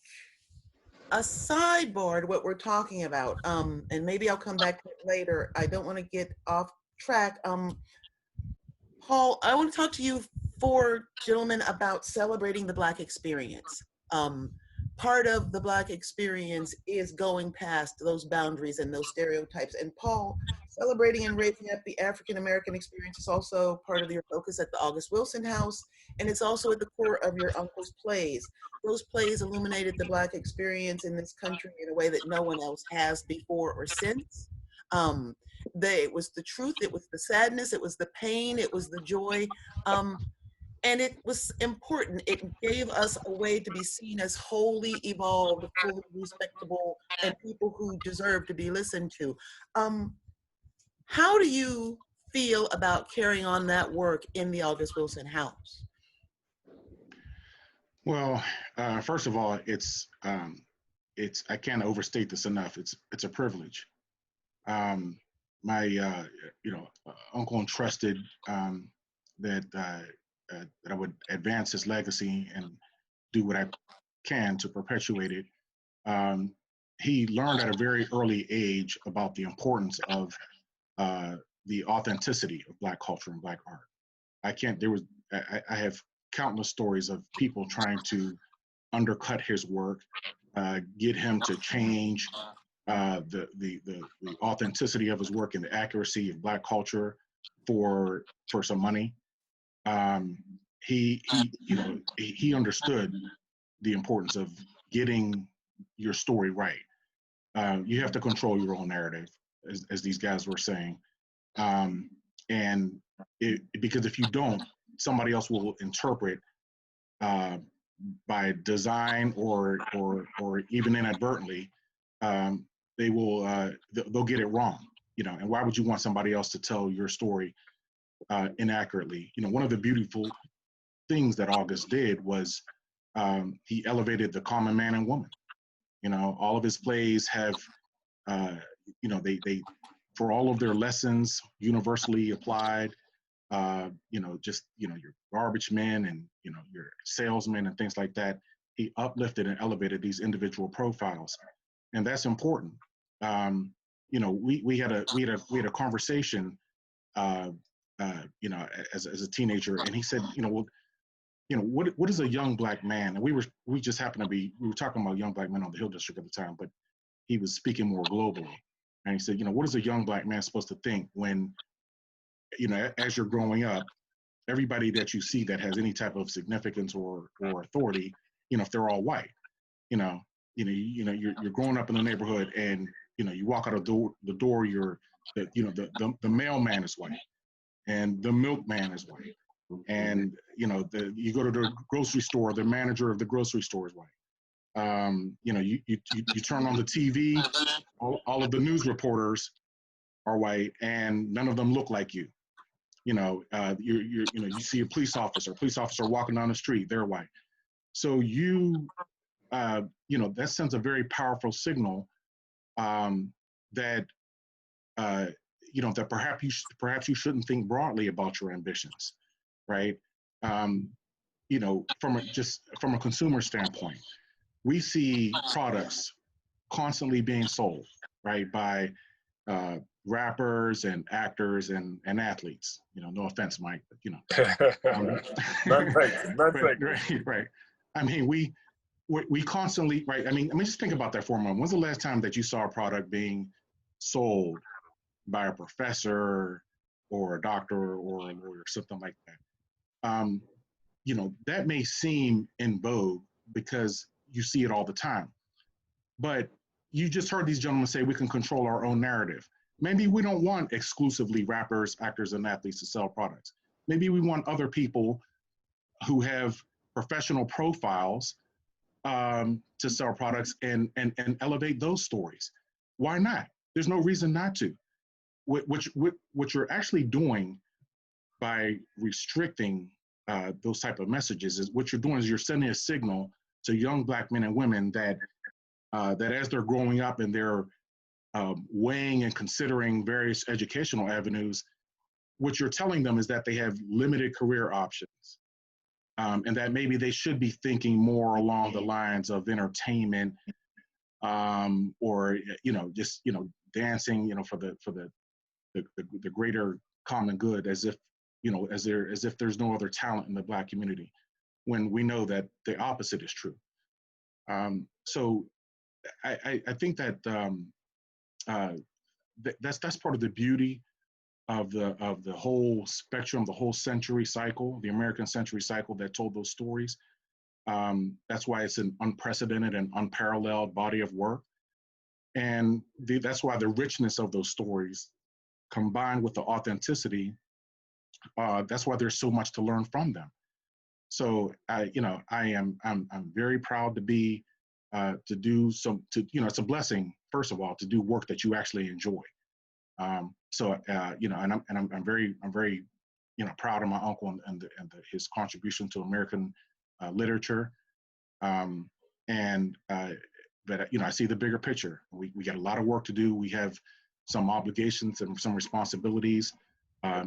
a sidebar to what we're talking about, and maybe I'll come back to it later. I don't want to get off track. Paul, I want to talk to you four gentlemen about celebrating the Black experience. part of the Black experience is going past those boundaries and those stereotypes. And Paul, celebrating and raising up the African American experience is also part of your focus at the August Wilson House, and it's also at the core of your uncle's plays. Those plays illuminated the Black experience in this country in a way that no one else has before or since. Um, it was the truth, it was the sadness, it was the pain, it was the joy. And it was important. It gave us a way to be seen as wholly evolved, fully respectable, and people who deserve to be listened to. How do you feel about carrying on that work in the August Wilson House? Well, first of all, it's I can't overstate this enough. It's a privilege. My uncle entrusted that I would advance his legacy and do what I can to perpetuate it. He learned at a very early age about the importance of the authenticity of Black culture and Black art. I have countless stories of people trying to undercut his work, get him to change the authenticity of his work and the accuracy of Black culture for some money. He understood the importance of getting your story right. You have to control your own narrative, as these guys were saying, because if you don't, somebody else will interpret by design or even inadvertently. They'll get it wrong, and why would you want somebody else to tell your story inaccurately? One of the beautiful things that August did was he elevated the common man and woman. All of his plays have, they for all of their lessons universally applied, your garbage men and, your salesmen and things like that. He uplifted and elevated these individual profiles. And that's important. We had a conversation, as a teenager, and he said, what is a young Black man? And we were talking about young Black men on the Hill District at the time, but he was speaking more globally. And he said, what is a young Black man supposed to think when, as you're growing up, everybody that you see that has any type of significance or authority, if they're all white, you're growing up in the neighborhood, and you walk out of the door, the mailman is white, and the milkman is white, and you go to the grocery store, the manager of the grocery store is white. You turn on the TV, all of the news reporters are white, and none of them look like you. You see a police officer walking down the street, they're white. So that sends a very powerful signal that that perhaps you shouldn't think broadly about your ambitions, right? From a consumer standpoint, we see products constantly being sold, right, by rappers and actors and athletes. No offense, Mike, but right. I mean, we constantly, right. I mean, just think about that for a moment. When's the last time that you saw a product being sold by a professor or a doctor or a lawyer, something like that? That may seem in vogue because you see it all the time. But you just heard these gentlemen say we can control our own narrative. Maybe we don't want exclusively rappers, actors, and athletes to sell products. Maybe we want other people who have professional profiles to sell products and elevate those stories. Why not? There's no reason not to. What you're actually doing by restricting those type of messages is what you're doing is you're sending a signal to young Black men and women that as they're growing up and they're weighing and considering various educational avenues, what you're telling them is that they have limited career options, and that maybe they should be thinking more along the lines of entertainment, or just dancing, for the greater common good, as if there's no other talent in the Black community, when we know that the opposite is true. So I think that that's part of the beauty of the whole spectrum, the whole century cycle, the American century cycle that told those stories. That's why it's an unprecedented and unparalleled body of work. And that's why the richness of those stories combined with the authenticity, that's why there's so much to learn from them. So I'm very proud to be to do some it's a blessing, first of all, to do work that you actually enjoy. And I'm very proud of my uncle and his contribution to American literature. But I see the bigger picture. We got a lot of work to do. We have some obligations and some responsibilities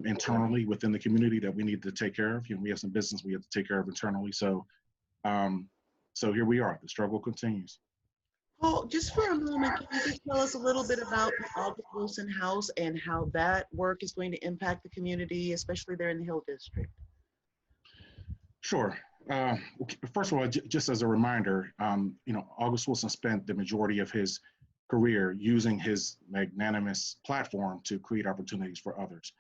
internally within the community that we need to take care of. We have some business we have to take care of internally. So here we are. The struggle continues. Paul, just for a moment, can you just tell us a little bit about the August Wilson House and how that work is going to impact the community, especially there in the Hill District? Sure. First of all, just as a reminder, August Wilson spent the majority of his career using his magnanimous platform to create opportunities for others.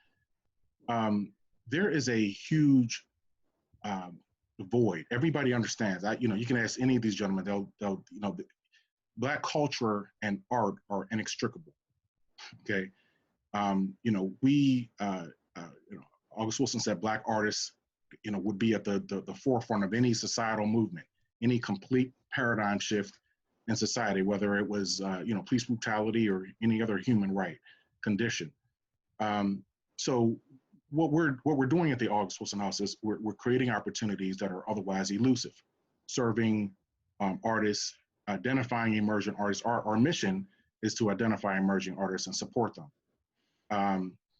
There is a huge void. Everybody understands. You can ask any of these gentlemen. They'll Black culture and art are inextricable. Okay. August Wilson said Black artists, would be at the forefront of any societal movement, any complete paradigm shift in society, whether it was, police brutality or any other human right condition. So what we're doing at the August Wilson House is we're creating opportunities that are otherwise elusive, serving artists, identifying emerging artists. Our mission is to identify emerging artists and support them.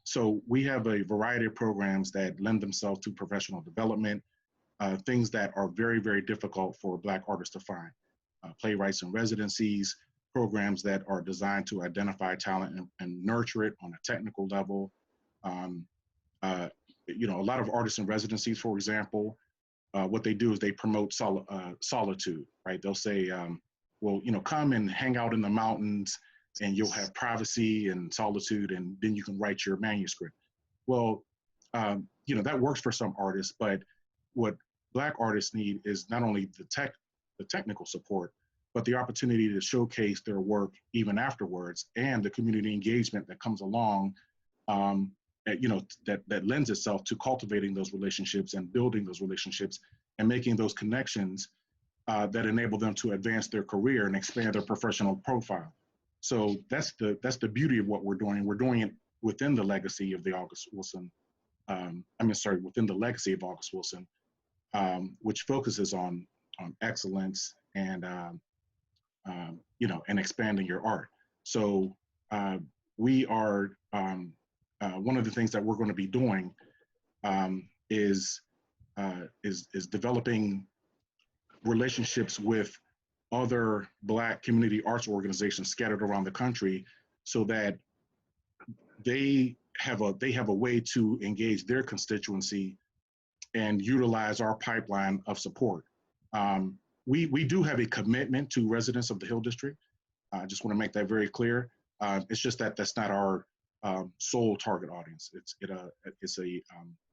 So we have a variety of programs that lend themselves to professional development, things that are very, very difficult for Black artists to find. Playwrights and residencies, programs that are designed to identify talent and nurture it on a technical level. A lot of artists in residencies, for example, what they do is they promote solitude, right? They'll say, come and hang out in the mountains and you'll have privacy and solitude, and then you can write your manuscript. Well, that works for some artists, but what Black artists need is not only the technical support, but the opportunity to showcase their work even afterwards, and the community engagement that comes along, that lends itself to cultivating those relationships and building those relationships and making those connections that enable them to advance their career and expand their professional profile. So that's the beauty of what we're doing. We're doing it within the legacy of the August Wilson, within the legacy of August Wilson, which focuses on excellence and and expanding your art. So we are one of the things that we're going to be doing is developing relationships with other Black community arts organizations scattered around the country, so that they have a way to engage their constituency and utilize our pipeline of support. We do have a commitment to residents of the Hill District. I just want to make that very clear. It's just that that's not our sole target audience.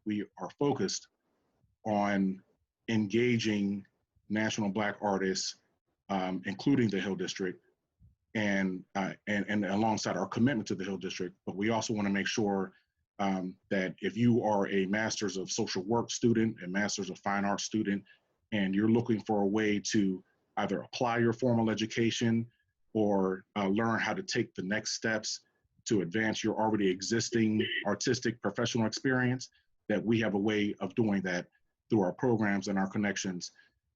We are focused on engaging national Black artists, including the Hill District, and alongside our commitment to the Hill District. But we also want to make sure that if you are a Master's of Social Work student, a Master's of Fine Arts student, and you're looking for a way to either apply your formal education or learn how to take the next steps to advance your already existing artistic professional experience, that we have a way of doing that through our programs and our connections.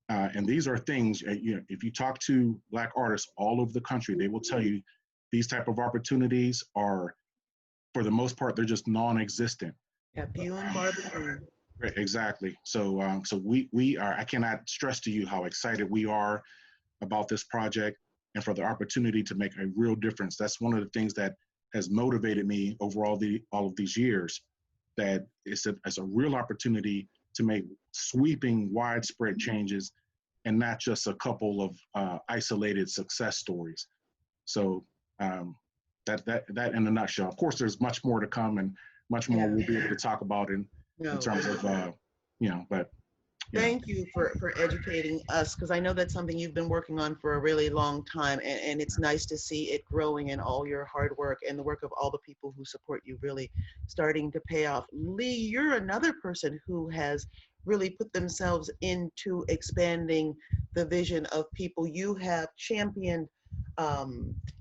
And these are things, if you talk to Black artists all over the country, they will tell you these type of opportunities are, for the most part, they're just non-existent. Yeah, few and far between. Right, exactly. So we are, I cannot stress to you how excited we are about this project and for the opportunity to make a real difference. That's one of the things that has motivated me over all of these years, that it's a real opportunity to make sweeping, widespread changes and not just a couple of isolated success stories. So that in a nutshell. Of course, there's much more to come and much more we'll be able to talk about in terms of but thank you for educating us, because I know that's something you've been working on for a really long time, and it's nice to see it growing and all your hard work and the work of all the people who support you really starting to pay off. Lee, you're another person who has really put themselves into expanding the vision of people. You have championed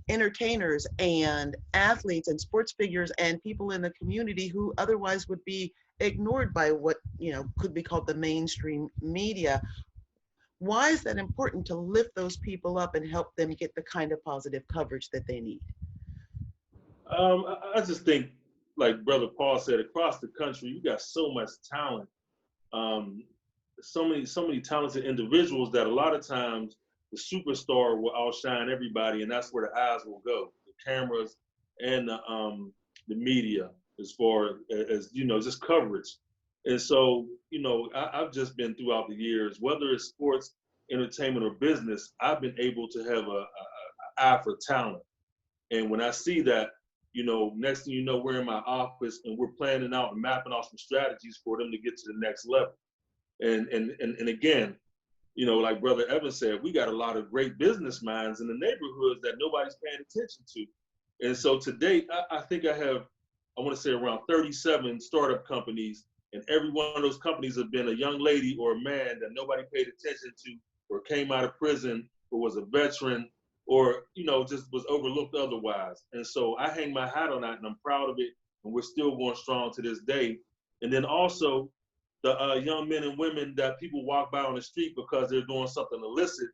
entertainers and athletes and sports figures and people in the community who otherwise would be ignored by what could be called the mainstream media. Why is that important to lift those people up and help them get the kind of positive coverage that they need? I just think, like Brother Paul said, across the country, you got so much talent, so many talented individuals that a lot of times the superstar will outshine everybody, and that's where the eyes will go, the cameras and the media, as far as just coverage. And so I've just been throughout the years, whether it's sports, entertainment, or business, I've been able to have a eye for talent. And when I see that, next thing you know, we're in my office and we're planning out and mapping out some strategies for them to get to the next level. And again, like Brother Evans said, we got a lot of great business minds in the neighborhoods that nobody's paying attention to. And so to date, I think I want to say around 37 startup companies, and every one of those companies have been a young lady or a man that nobody paid attention to, or came out of prison, or was a veteran, or just was overlooked otherwise. And so I hang my hat on that, and I'm proud of it, and we're still going strong to this day. And then also the young men and women that people walk by on the street because they're doing something illicit,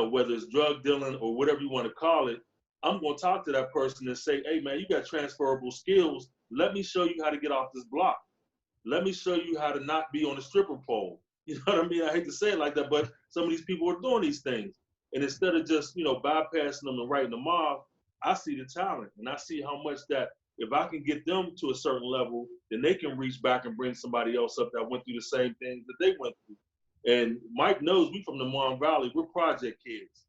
whether it's drug dealing or whatever you want to call it, I'm going to talk to that person and say, hey, man, you got transferable skills. Let me show you how to get off this block. Let me show you how to not be on a stripper pole. You know what I mean? I hate to say it like that, but some of these people are doing these things. And instead of just, bypassing them and writing them off, I see the talent, and I see how much that if I can get them to a certain level, then they can reach back and bring somebody else up that went through the same things that they went through. And Mike knows we from the Mon Valley, we're project kids.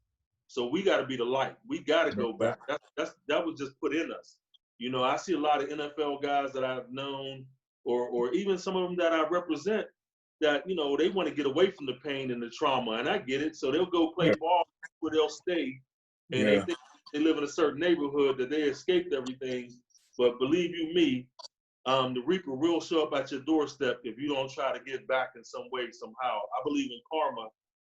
So we got to be the light. We got to go back. That was just put in us. I see a lot of NFL guys that I've known, or even some of them that I represent, that they want to get away from the pain and the trauma, and I get it. So they'll go play ball where they'll stay, and they think they live in a certain neighborhood that they escaped everything. But believe you me, the reaper will show up at your doorstep if you don't try to get back in some way, somehow. I believe in karma,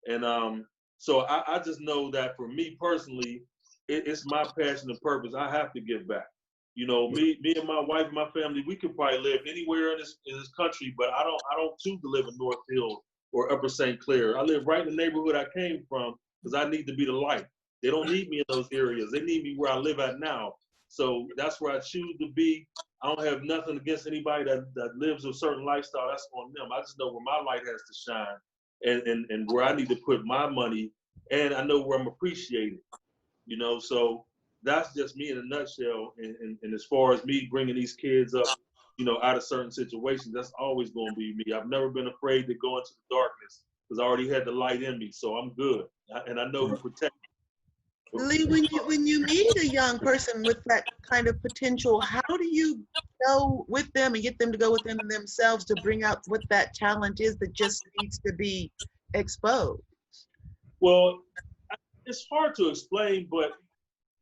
and so I just know that for me personally, it's my passion and purpose. I have to give back. Me and my wife and my family, we could probably live anywhere in this country, but I don't choose to live in North Hill or Upper St. Clair. I live right in the neighborhood I came from because I need to be the light. They don't need me in those areas. They need me where I live at now. So that's where I choose to be. I don't have nothing against anybody that lives a certain lifestyle. That's on them. I just know where my light has to shine and where I need to put my money, and I know where I'm appreciated. So that's just me in a nutshell. And as far as me bringing these kids up, out of certain situations, that's always going to be me. I've never been afraid to go into the darkness because I already had the light in me. So I'm good. And I know who protects me. Lee, when you meet a young person with that kind of potential, how do you go with them and get them to go within themselves to bring out what that talent is that just needs to be exposed? Well, it's hard to explain, but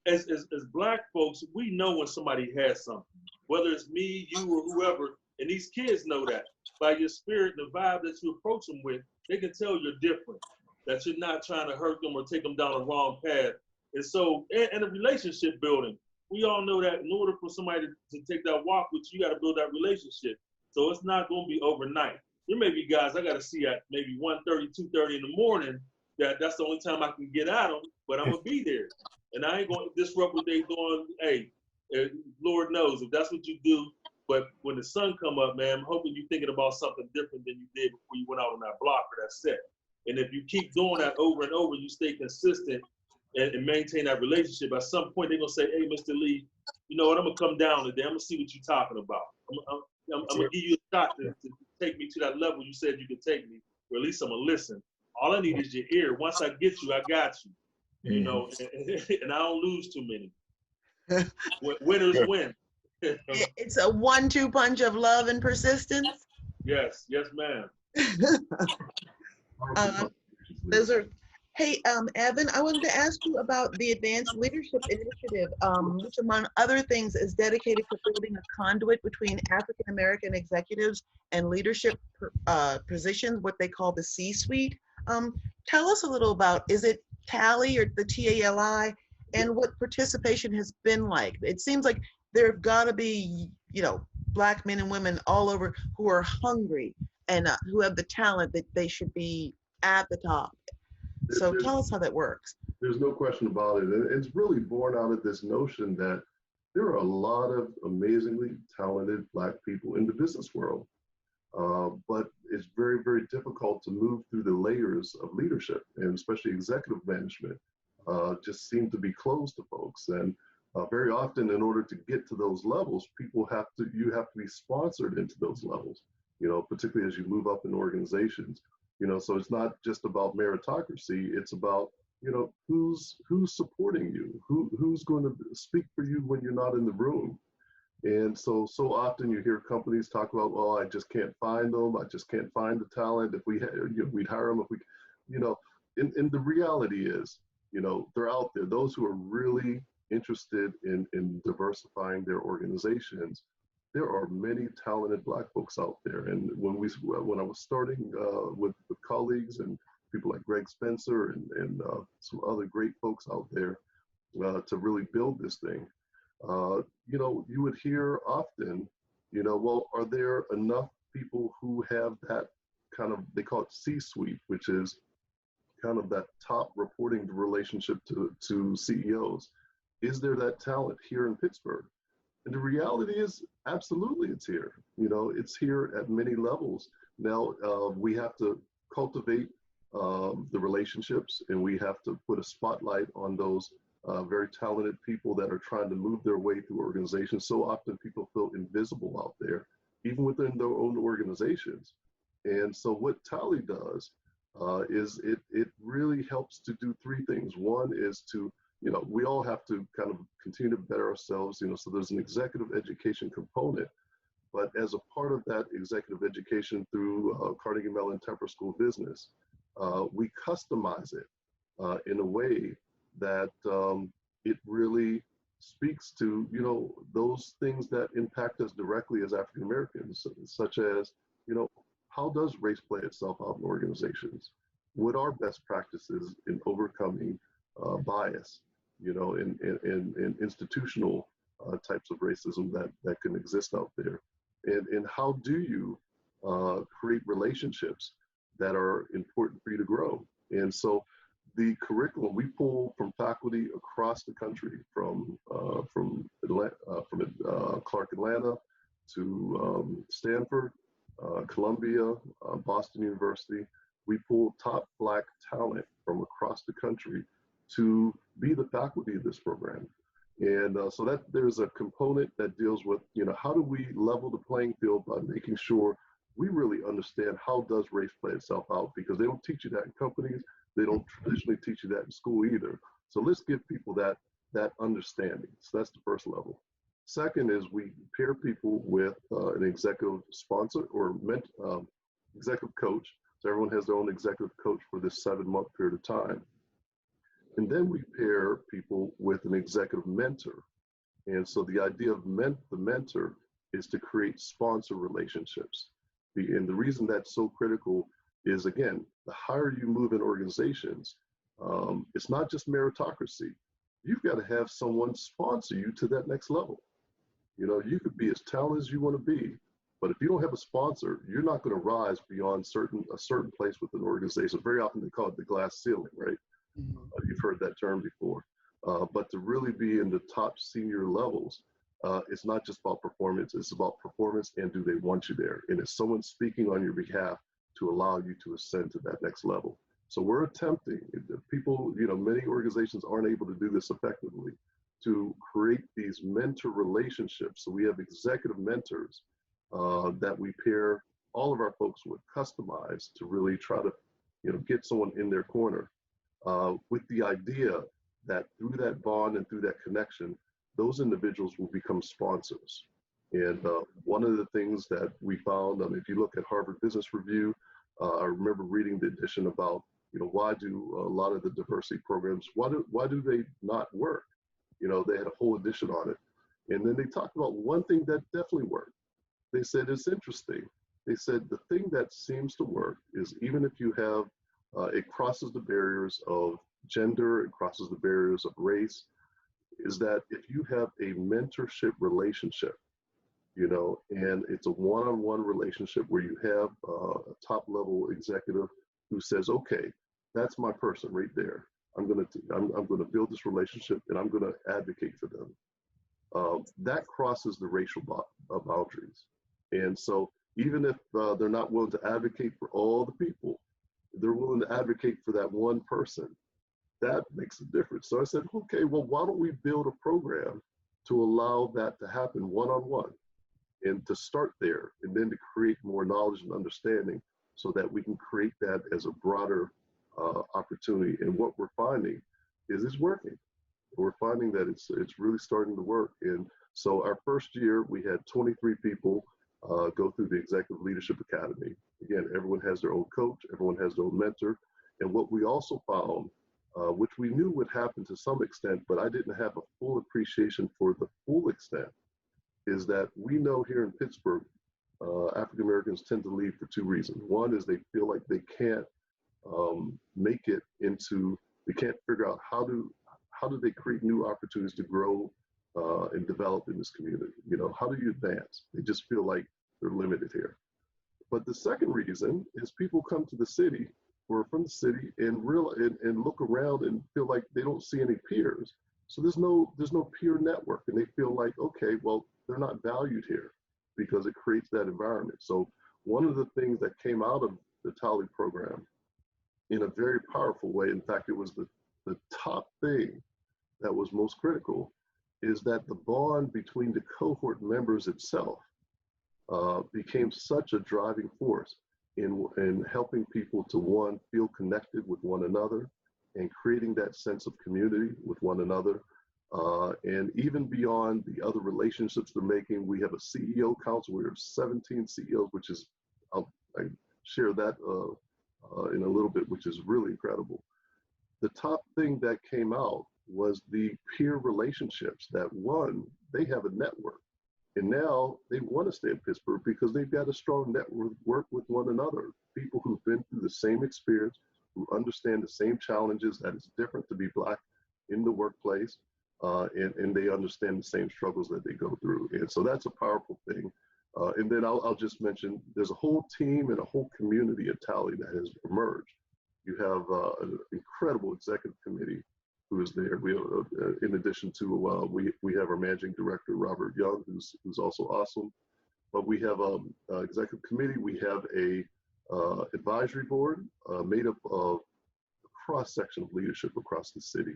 as Black folks, we know when somebody has something, whether it's me, you, or whoever, and these kids know that. By your spirit, the vibe that you approach them with, they can tell you're different, that you're not trying to hurt them or take them down the wrong path. And so, and a relationship building, we all know that in order for somebody to take that walk with you, you got to build that relationship. So it's not going to be overnight. There may be guys I got to see at maybe 1:30, 2:30 in the morning, that's the only time I can get at them, but I'm going to be there. And I ain't going to disrupt what they doing. Hey, Lord knows if that's what you do. But when the sun come up, man, I'm hoping you're thinking about something different than you did before you went out on that block or that set. And if you keep doing that over and over, you stay consistent and maintain that relationship, at some point they're going to say, hey, Mr. Lee, you know what, I'm going to come down today. I'm going to see what you're talking about. I'm going to give you a shot to take me to that level you said you could take me, or at least I'm going to listen. All I need is your ear. Once I get you, I got you. You know, and I don't lose too many. Winners win. It's a 1-2 punch of love and persistence. Yes, yes, ma'am. Those are. Hey, Evan, I wanted to ask you about the Advanced Leadership Initiative, which among other things is dedicated to building a conduit between African American executives and leadership positions, what they call the C-suite. Tell us a little about, is it TALI or the TALI, and what participation has been like? It seems like there have got to be, you know, Black men and women all over who are hungry and who have the talent that they should be at the top. So tell us how that works. There's no question about it. And it's really born out of this notion that there are a lot of amazingly talented Black people in the business world. But it's very, very difficult to move through the layers of leadership, and especially executive management just seem to be closed to folks. And very often, in order to get to those levels, you have to be sponsored into those levels, you know, particularly as you move up in organizations. You know, so it's not just about meritocracy. It's about, you know, who's supporting you, who's going to speak for you when you're not in the room. And so often you hear companies talk about, well, I just can't find them. I just can't find the talent. If we had, you know, we'd hire them if we, you know. And the reality is, you know, they're out there. Those who are really interested in diversifying their organizations. There are many talented Black folks out there. And when I was starting with colleagues and people like Greg Spencer and some other great folks out there to really build this thing, you know, you would hear often, you know, well, are there enough people who have that kind of, they call it C-suite, which is kind of that top reporting relationship to CEOs. Is there that talent here in Pittsburgh? And the reality is, absolutely, it's here. You know, it's here at many levels. Now, we have to cultivate the relationships, and we have to put a spotlight on those very talented people that are trying to move their way through organizations. So often people feel invisible out there, even within their own organizations. And so what TALI does is it really helps to do three things. One is to, you know, we all have to kind of continue to better ourselves, you know, so there's an executive education component. But as a part of that executive education through Carnegie Mellon Temper School of Business, we customize it in a way that it really speaks to, you know, those things that impact us directly as African Americans, such as, you know, how does race play itself out in organizations? What are best practices in overcoming bias, you know, in institutional types of racism that can exist out there? And how do you create relationships that are important for you to grow? And so the curriculum, we pull from faculty across the country, from Clark Atlanta to Stanford, Columbia, Boston University. We pull top Black talent from across the country to be the faculty of this program. And so that there's a component that deals with, you know, how do we level the playing field by making sure we really understand how does race play itself out, because they don't teach you that in companies. They don't traditionally teach you that in school either. So let's give people that understanding. So that's the first level. Second is we pair people with an executive sponsor or executive coach. So everyone has their own executive coach for this 7-month period of time. And then we pair people with an executive mentor. And so the idea of the mentor is to create sponsor relationships. And the reason that's so critical is, again, the higher you move in organizations, it's not just meritocracy. You've got to have someone sponsor you to that next level. You know, you could be as talented as you want to be, but if you don't have a sponsor, you're not going to rise beyond a certain place within an organization. Very often they call it the glass ceiling, right? You've heard that term before. But to really be in the top senior levels, it's not just about performance, it's about performance and do they want you there? And is someone speaking on your behalf to allow you to ascend to that next level? So we're attempting, people, you know, many organizations aren't able to do this effectively, to create these mentor relationships. So we have executive mentors that we pair all of our folks with, customized to really try to, get someone in their corner, with the idea that through that bond and through that connection, those individuals will become sponsors. And one of the things that we found, if you look at Harvard Business Review, I remember reading the edition about, why do a lot of the diversity programs, why do they not work? They had a whole edition on it. And then they talked about one thing that definitely worked. They said, it's interesting. They said, the thing that seems to work is even if you have, it crosses the barriers of gender, it crosses the barriers of race, is that if you have a mentorship relationship, and it's a one-on-one relationship where you have a top-level executive who says, okay, that's my person right there. I'm going to build this relationship and I'm going to advocate for them. That crosses the racial boundaries. And so even if they're not willing to advocate for all the people, they're willing to advocate for that one person. That makes a difference. So I said, okay, well, why don't we build a program to allow that to happen one-on-one, and to start there, and then to create more knowledge and understanding so that we can create that as a broader opportunity. And what we're finding is it's working. We're finding that it's really starting to work. And so our first year, we had 23 people go through the Executive Leadership Academy. Again, everyone has their own coach, everyone has their own mentor. And what we also found, which we knew would happen to some extent, but I didn't have a full appreciation for the full extent, is that we know here in Pittsburgh, African Americans tend to leave for two reasons. One is they feel like they can't make it into, they can't figure out how do they create new opportunities to grow and develop in this community. How do you advance? They just feel like they're limited here. But the second reason is people come to the city or from the city and look around and feel like they don't see any peers. So there's no peer network, and they feel like, okay, well, they're not valued here because it creates that environment. So one of the things that came out of the TALI program in a very powerful way, in fact, it was the top thing that was most critical, is that the bond between the cohort members itself became such a driving force in helping people to, one, feel connected with one another and creating that sense of community with one another. And even beyond the other relationships they're making, we have a CEO council. We have 17 CEOs, which is, I share that in a little bit, which is really incredible. The top thing that came out was the peer relationships, that one, they have a network. And now they want to stay in Pittsburgh because they've got a strong network with one another. People who've been through the same experience, who understand the same challenges, that it's different to be Black in the workplace, and they understand the same struggles that they go through. And so that's a powerful thing. And then I'll just mention, there's a whole team and a whole community at TALI that has emerged. You have an incredible executive committee who is there. We, in addition to, we have our managing director, Robert Young, who's also awesome. But we have an executive committee. We have a advisory board made up of a cross-section of leadership across the city.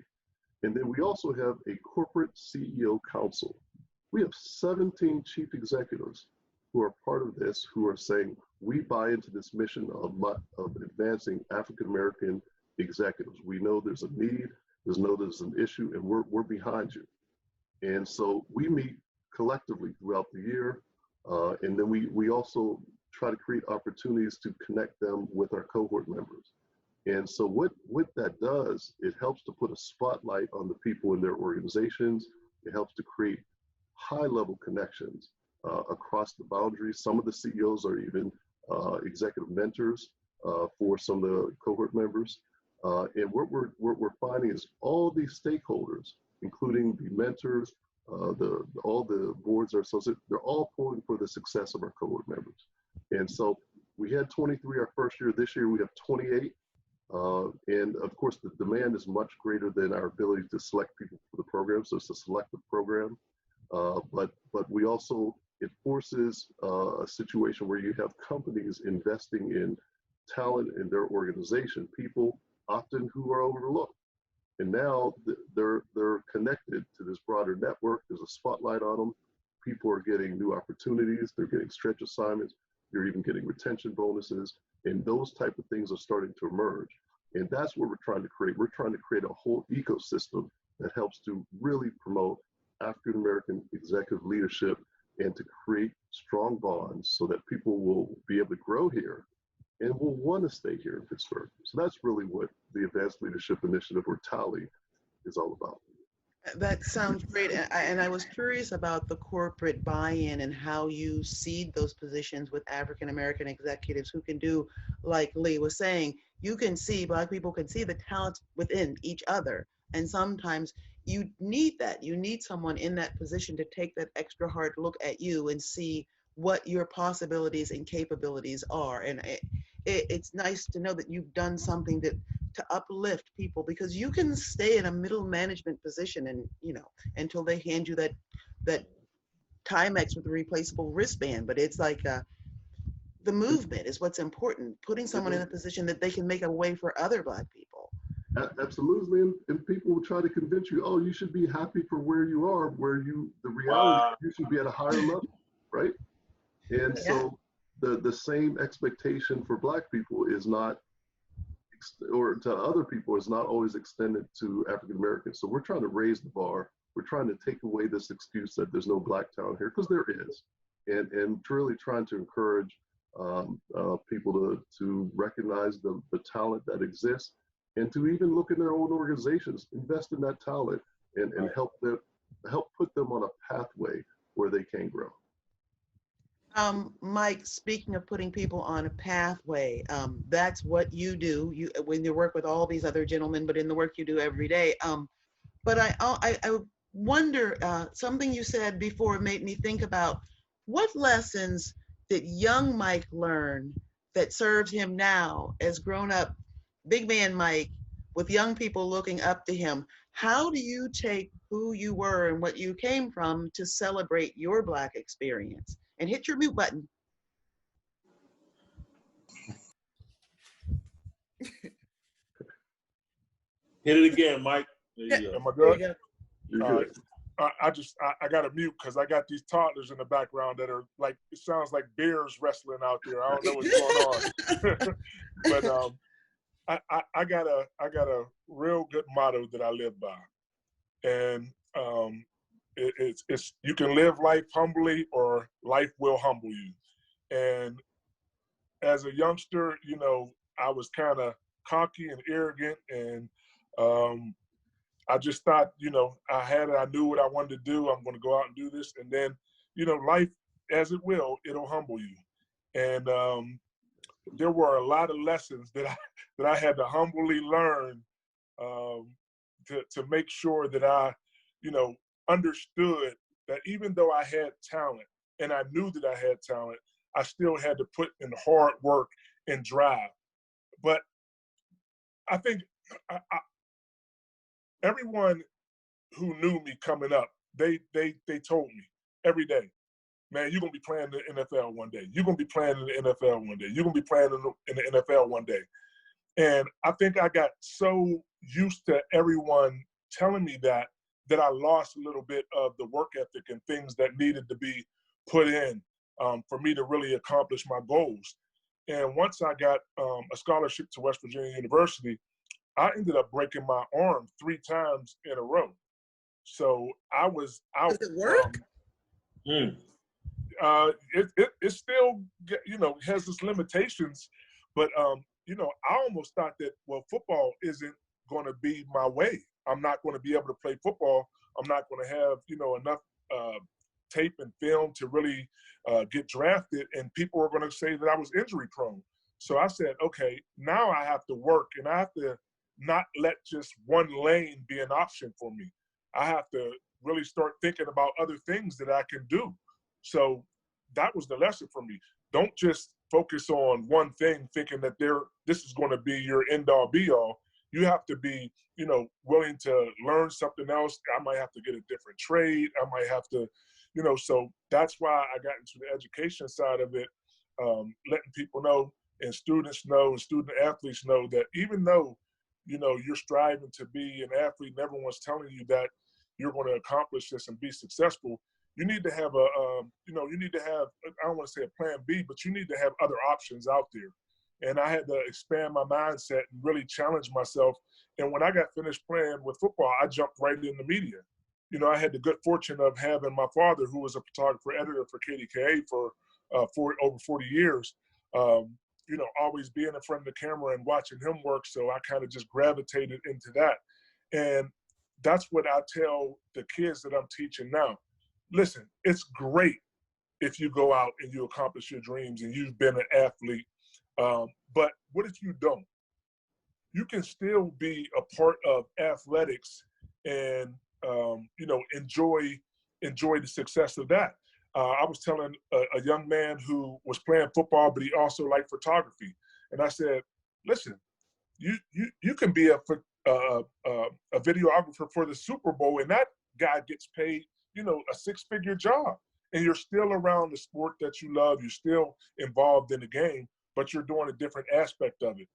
And then we also have a corporate CEO council. We have 17 chief executives who are part of this, who are saying, we buy into this mission of advancing African-American executives. We know there's a need, there's an issue, and we're behind you. And so we meet collectively throughout the year. And then we also try to create opportunities to connect them with our cohort members. And so what that does, it helps to put a spotlight on the people in their organizations. It helps to create high-level connections across the boundaries. Some of the CEOs are even executive mentors for some of the cohort members. And what we're finding is all these stakeholders, including the mentors, all the boards are associated, they're all pulling for the success of our cohort members. And so we had 23 our first year. This year we have 28. And of course, the demand is much greater than our ability to select people for the program. So it's a selective program. But we also, it forces a situation where you have companies investing in talent in their organization, people often who are overlooked. And now they're connected to this broader network. There's a spotlight on them. People are getting new opportunities. They're getting stretch assignments. You're even getting retention bonuses, and those type of things are starting to emerge. And that's what we're trying to create. We're trying to create a whole ecosystem that helps to really promote African American executive leadership and to create strong bonds so that people will be able to grow here and will want to stay here in Pittsburgh. So that's really what the Advanced Leadership Initiative, or TALI, is all about. That sounds great. And I was curious about the corporate buy-in and how you seed those positions with African American executives who can do, like Lee was saying, you can see, Black people can see the talents within each other. And sometimes you need that. You need someone in that position to take that extra hard look at you and see what your possibilities and capabilities are. And it's nice to know that you've done something to uplift people, because you can stay in a middle management position and, you know, until they hand you that Timex with a replaceable wristband. But it's like the movement is what's important, putting someone in a position that they can make a way for other Black people. Absolutely, and people will try to convince you, oh, you should be happy for where you are, the reality, you should be at a higher level, right? And so the same expectation for Black people is not, or to other people, is not always extended to African Americans. So we're trying to raise the bar. We're trying to take away this excuse that there's no Black talent here, because there is, and really trying to encourage people to recognize the talent that exists, and to even look in their own organizations, invest in that talent, and help put them on a pathway where they can grow. Mike, speaking of putting people on a pathway, that's what you do. When you work with all these other gentlemen, but in the work you do every day. But I wonder, something you said before made me think about, what lessons did young Mike learn that serves him now as grown up big man Mike, with young people looking up to him? How do you take who you were and what you came from to celebrate your Black experience? And hit your mute button. Hit it again, Mike. Am I good? You're good. I got to mute because I got these toddlers in the background that are like, it sounds like bears wrestling out there. I don't know what's going on. But I got a real good motto that I live by, and it's you can live life humbly or life will humble you. And as a youngster, you know, I was kind of cocky and arrogant, and I just thought, you know, I knew what I wanted to do. I'm going to go out and do this. And then, you know, life, as it will, it'll humble you. And there were a lot of lessons that I had to humbly learn to make sure that I, you know, understood that even though I had talent and I knew that I had talent, I still had to put in hard work and drive. But I think everyone who knew me coming up, they told me every day, man, you're going to be playing in the NFL one day. You're going to be playing in the NFL one day. You're going to be playing in the NFL one day. And I think I got so used to everyone telling me that I lost a little bit of the work ethic and things that needed to be put in for me to really accomplish my goals. And once I got a scholarship to West Virginia University, I ended up breaking my arm 3 times in a row. So I was out. Does it work? It still, you know, has its limitations, but you know, I almost thought that, well, football isn't going to be my way. I'm not going to be able to play football. I'm not going to have, you know, enough tape and film to really get drafted, and people are going to say that I was injury prone. So I said, okay, now I have to work, and I have to not let just one lane be an option for me. I have to really start thinking about other things that I can do. So that was the lesson for me. Don't just focus on one thing thinking that this is going to be your end all be all. You have to be, you know, willing to learn something else. I might have to get a different trade. I might have to, you know, so that's why I got into the education side of it, letting people know and students know and student athletes know that even though, you know, you're striving to be an athlete and everyone's telling you that you're going to accomplish this and be successful, you need to have you need to have, I don't want to say a plan B, but you need to have other options out there. And I had to expand my mindset and really challenge myself. And when I got finished playing with football, I jumped right into media. I had the good fortune of having my father, who was a photographer editor for KDKA for over 40 years, always being in front of the camera and watching him work. So I kind of just gravitated into that. And that's what I tell the kids that I'm teaching now. Listen, it's great if you go out and you accomplish your dreams and you've been an athlete. But what if you don't? You can still be a part of athletics and enjoy the success of that. I was telling a young man who was playing football, but he also liked photography, and I said, "Listen, you can be a videographer for the Super Bowl, and that guy gets paid, a six-figure job, and you're still around the sport that you love. You're still involved in the game, but you're doing a different aspect of it."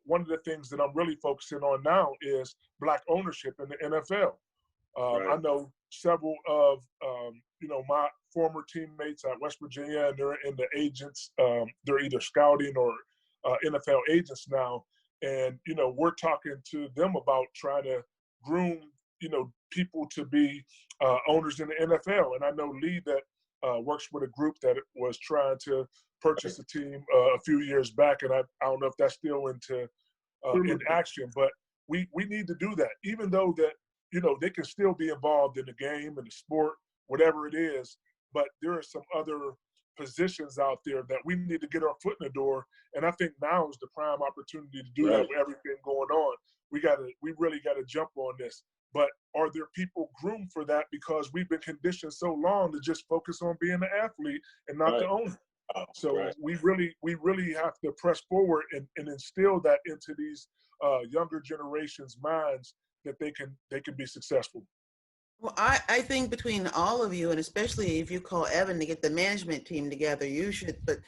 One of the things that I'm really focusing on now is Black ownership in the NFL. Right. I know several of my former teammates at West Virginia, and they're in the agents. They're either scouting or NFL agents now, and we're talking to them about trying to groom people to be owners in the NFL. And I know Lee that works with a group that was trying to purchase a team a few years back, and I don't know if that's still in action, but we need to do that, even though that they can still be involved in the game and the sport, whatever it is. But there are some other positions out there that we need to get our foot in the door, and I think now is the prime opportunity to do that with everything going on. We really got to jump on this. But are there people groomed for that because we've been conditioned so long to just focus on being an athlete and not the owner? So we really have to press forward and instill that into these younger generations' minds that they can be successful. Well, I think between all of you, and especially if you call Evan to get the management team together, you should, but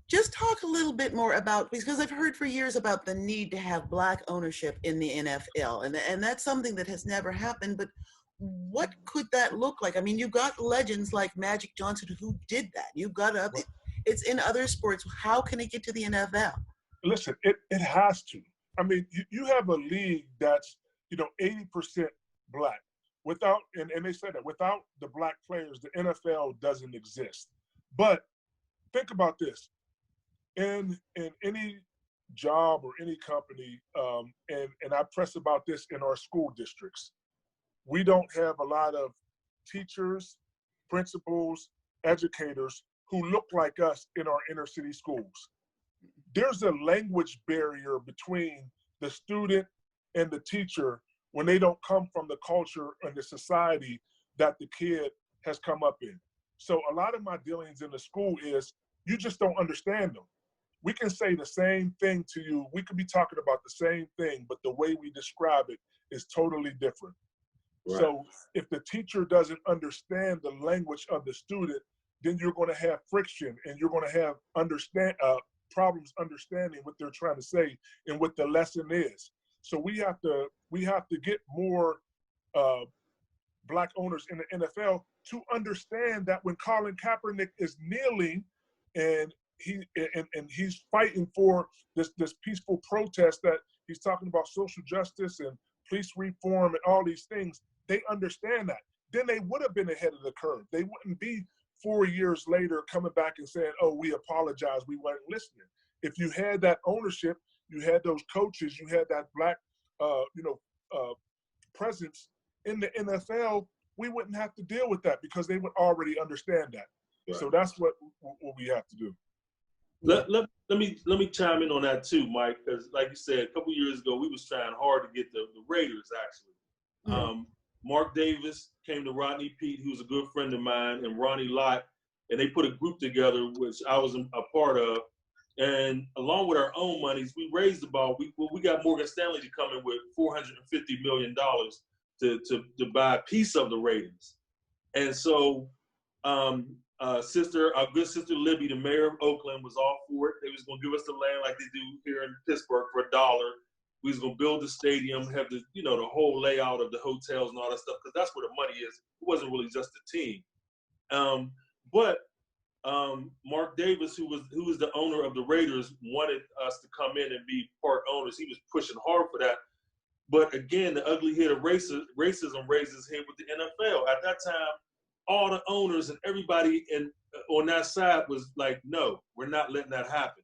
just talk a little bit more about, because I've heard for years about the need to have Black ownership in the NFL, and that's something that has never happened, but what could that look like? I mean, you've got legends like Magic Johnson who did that. You've got it's in other sports. How can it get to the NFL? Listen, it has to. I mean, you have a league that's 80% Black. Without, and they said that without the Black players, the NFL doesn't exist. But think about this: in any job or any company, and I press about this in our school districts, we don't have a lot of teachers, principals, educators who look like us in our inner city schools. There's a language barrier between the student and the teacher when they don't come from the culture and the society that the kid has come up in. So a lot of my dealings in the school is you just don't understand them. We can say the same thing to you. We could be talking about the same thing, but the way we describe it is totally different. Right. So if the teacher doesn't understand the language of the student, then you're going to have friction and you're going to have problems understanding what they're trying to say and what the lesson is. So we have to get more Black owners in the NFL to understand that when Colin Kaepernick is kneeling and he's fighting for this peaceful protest, that he's talking about social justice and police reform and all these things, they understand that. Then they would have been ahead of the curve. They wouldn't be 4 years later coming back and saying, "Oh, we apologize, we weren't listening." If you had that ownership, you had those coaches, you had that Black presence in the NFL, we wouldn't have to deal with that because they would already understand that. Right. So that's what we have to do. Let me chime in on that too, Mike, because like you said, a couple years ago, we was trying hard to get the Raiders actually. Mm-hmm. Mark Davis came to Rodney Peete, who was a good friend of mine, and Ronnie Lott, and they put a group together, which I was a part of. And along with our own monies, we raised about, we got Morgan Stanley to come in with $450 million to buy a piece of the Raiders. And so our good sister Libby, the mayor of Oakland, was all for it. They was going to give us the land like they do here in Pittsburgh for $1. We was gonna build the stadium, have the the whole layout of the hotels and all that stuff, because that's where the money is. It wasn't really just the team. But Mark Davis, who was the owner of the Raiders, wanted us to come in and be part owners. He was pushing hard for that. But again, the ugly head of racism raised his head with the NFL. At that time, all the owners and everybody on that side was like, no, we're not letting that happen.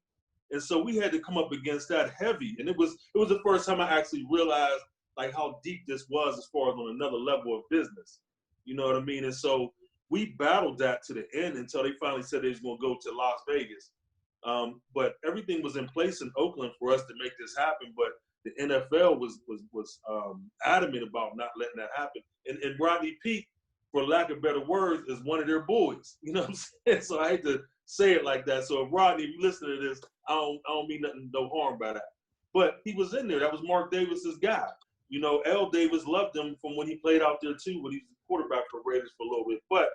And so we had to come up against that heavy. And it was the first time I actually realized like how deep this was as far as on another level of business. You know what I mean? And so we battled that to the end until they finally said they was going to go to Las Vegas. But everything was in place in Oakland for us to make this happen. But the NFL was adamant about not letting that happen. And Rodney Peete, for lack of better words, is one of their boys. You know what I'm saying? So I hate to say it like that. So if Rodney, if you listen to this, I don't mean nothing, no harm by that. But he was in there. That was Mark Davis's guy. You know, L. Davis loved him from when he played out there too, when he was the quarterback for Raiders for a little bit. But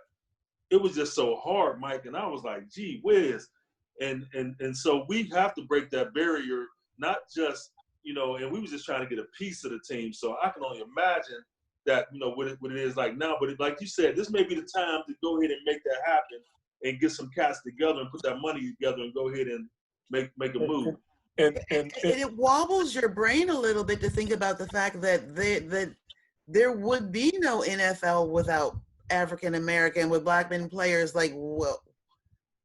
it was just so hard, Mike. And I was like, gee whiz. And so we have to break that barrier, not just, and we was just trying to get a piece of the team. So I can only imagine that, what it is like now. But like you said, this may be the time to go ahead and make that happen and get some cats together and put that money together and go ahead and make a move. And it wobbles your brain a little bit to think about the fact that there would be no NFL without African American, with Black men players. Like, well,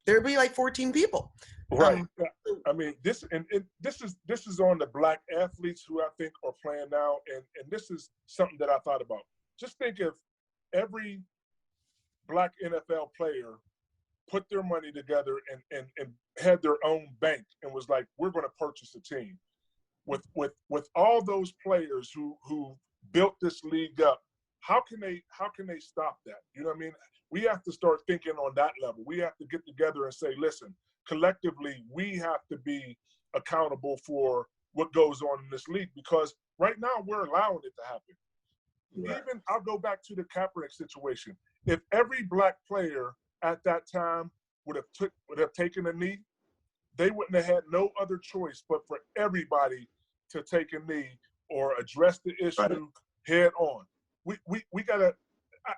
there'd be like 14 people. Right. I mean, this is on the Black athletes who I think are playing now, and this is something that I thought about. Just think if every Black NFL player put their money together and had their own bank and was like, we're going to purchase a team. With all those players who built this league up, how can they stop that? You know what I mean? We have to start thinking on that level. We have to get together and say, listen, collectively, we have to be accountable for what goes on in this league, because right now we're allowing it to happen. Right. Even I'll go back to the Kaepernick situation. If every Black player at that time would have taken a knee, they wouldn't have had no other choice but for everybody to take a knee or address the issue head on. We gotta,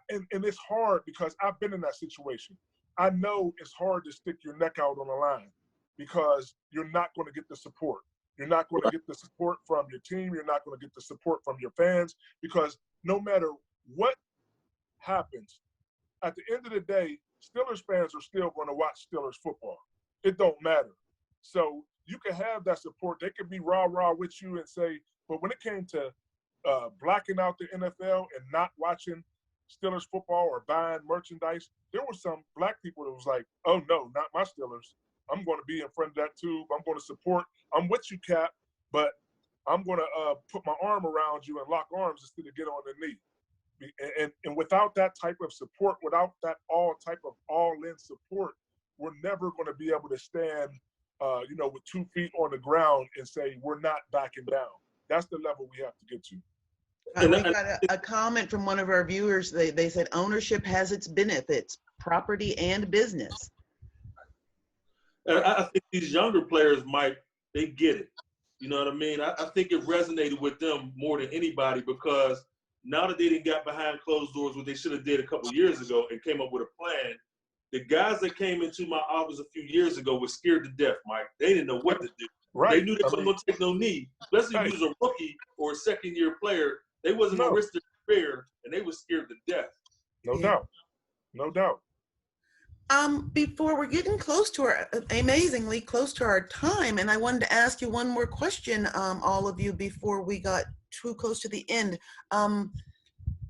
and it's hard because I've been in that situation. I know it's hard to stick your neck out on the line because you're not going to get the support. You're not going to get the support from your team. You're not going to get the support from your fans, because no matter what happens, at the end of the day, Steelers fans are still going to watch Steelers football. It don't matter. So you can have that support. They can be rah-rah with you and say, but when it came to blacking out the NFL and not watching Steelers football or buying merchandise, there were some Black people that was like, oh no, not my Steelers. I'm going to be in front of that tube. I'm going to support. I'm with you, Cap, but I'm going to put my arm around you and lock arms instead of get on the knee. And without that type of support, without that type of all-in support, we're never going to be able to stand, with 2 feet on the ground and say we're not backing down. That's the level we have to get to. We got a comment from one of our viewers. They said ownership has its benefits, property and business. I think these younger players, Mike, they get it. You know what I mean? I think it resonated with them more than anybody, because now that they didn't got behind closed doors, what they should have did a couple of years ago and came up with a plan, the guys that came into my office a few years ago were scared to death, Mike. They didn't know what to do. Right. They knew they wasn't going to take no knee. Especially if you was a rookie or a second-year player, they wasn't going to risk their career, and they were scared to death. No doubt. No doubt. Before we're getting amazingly close to our time, and I wanted to ask you one more question, all of you, before we got too close to the end.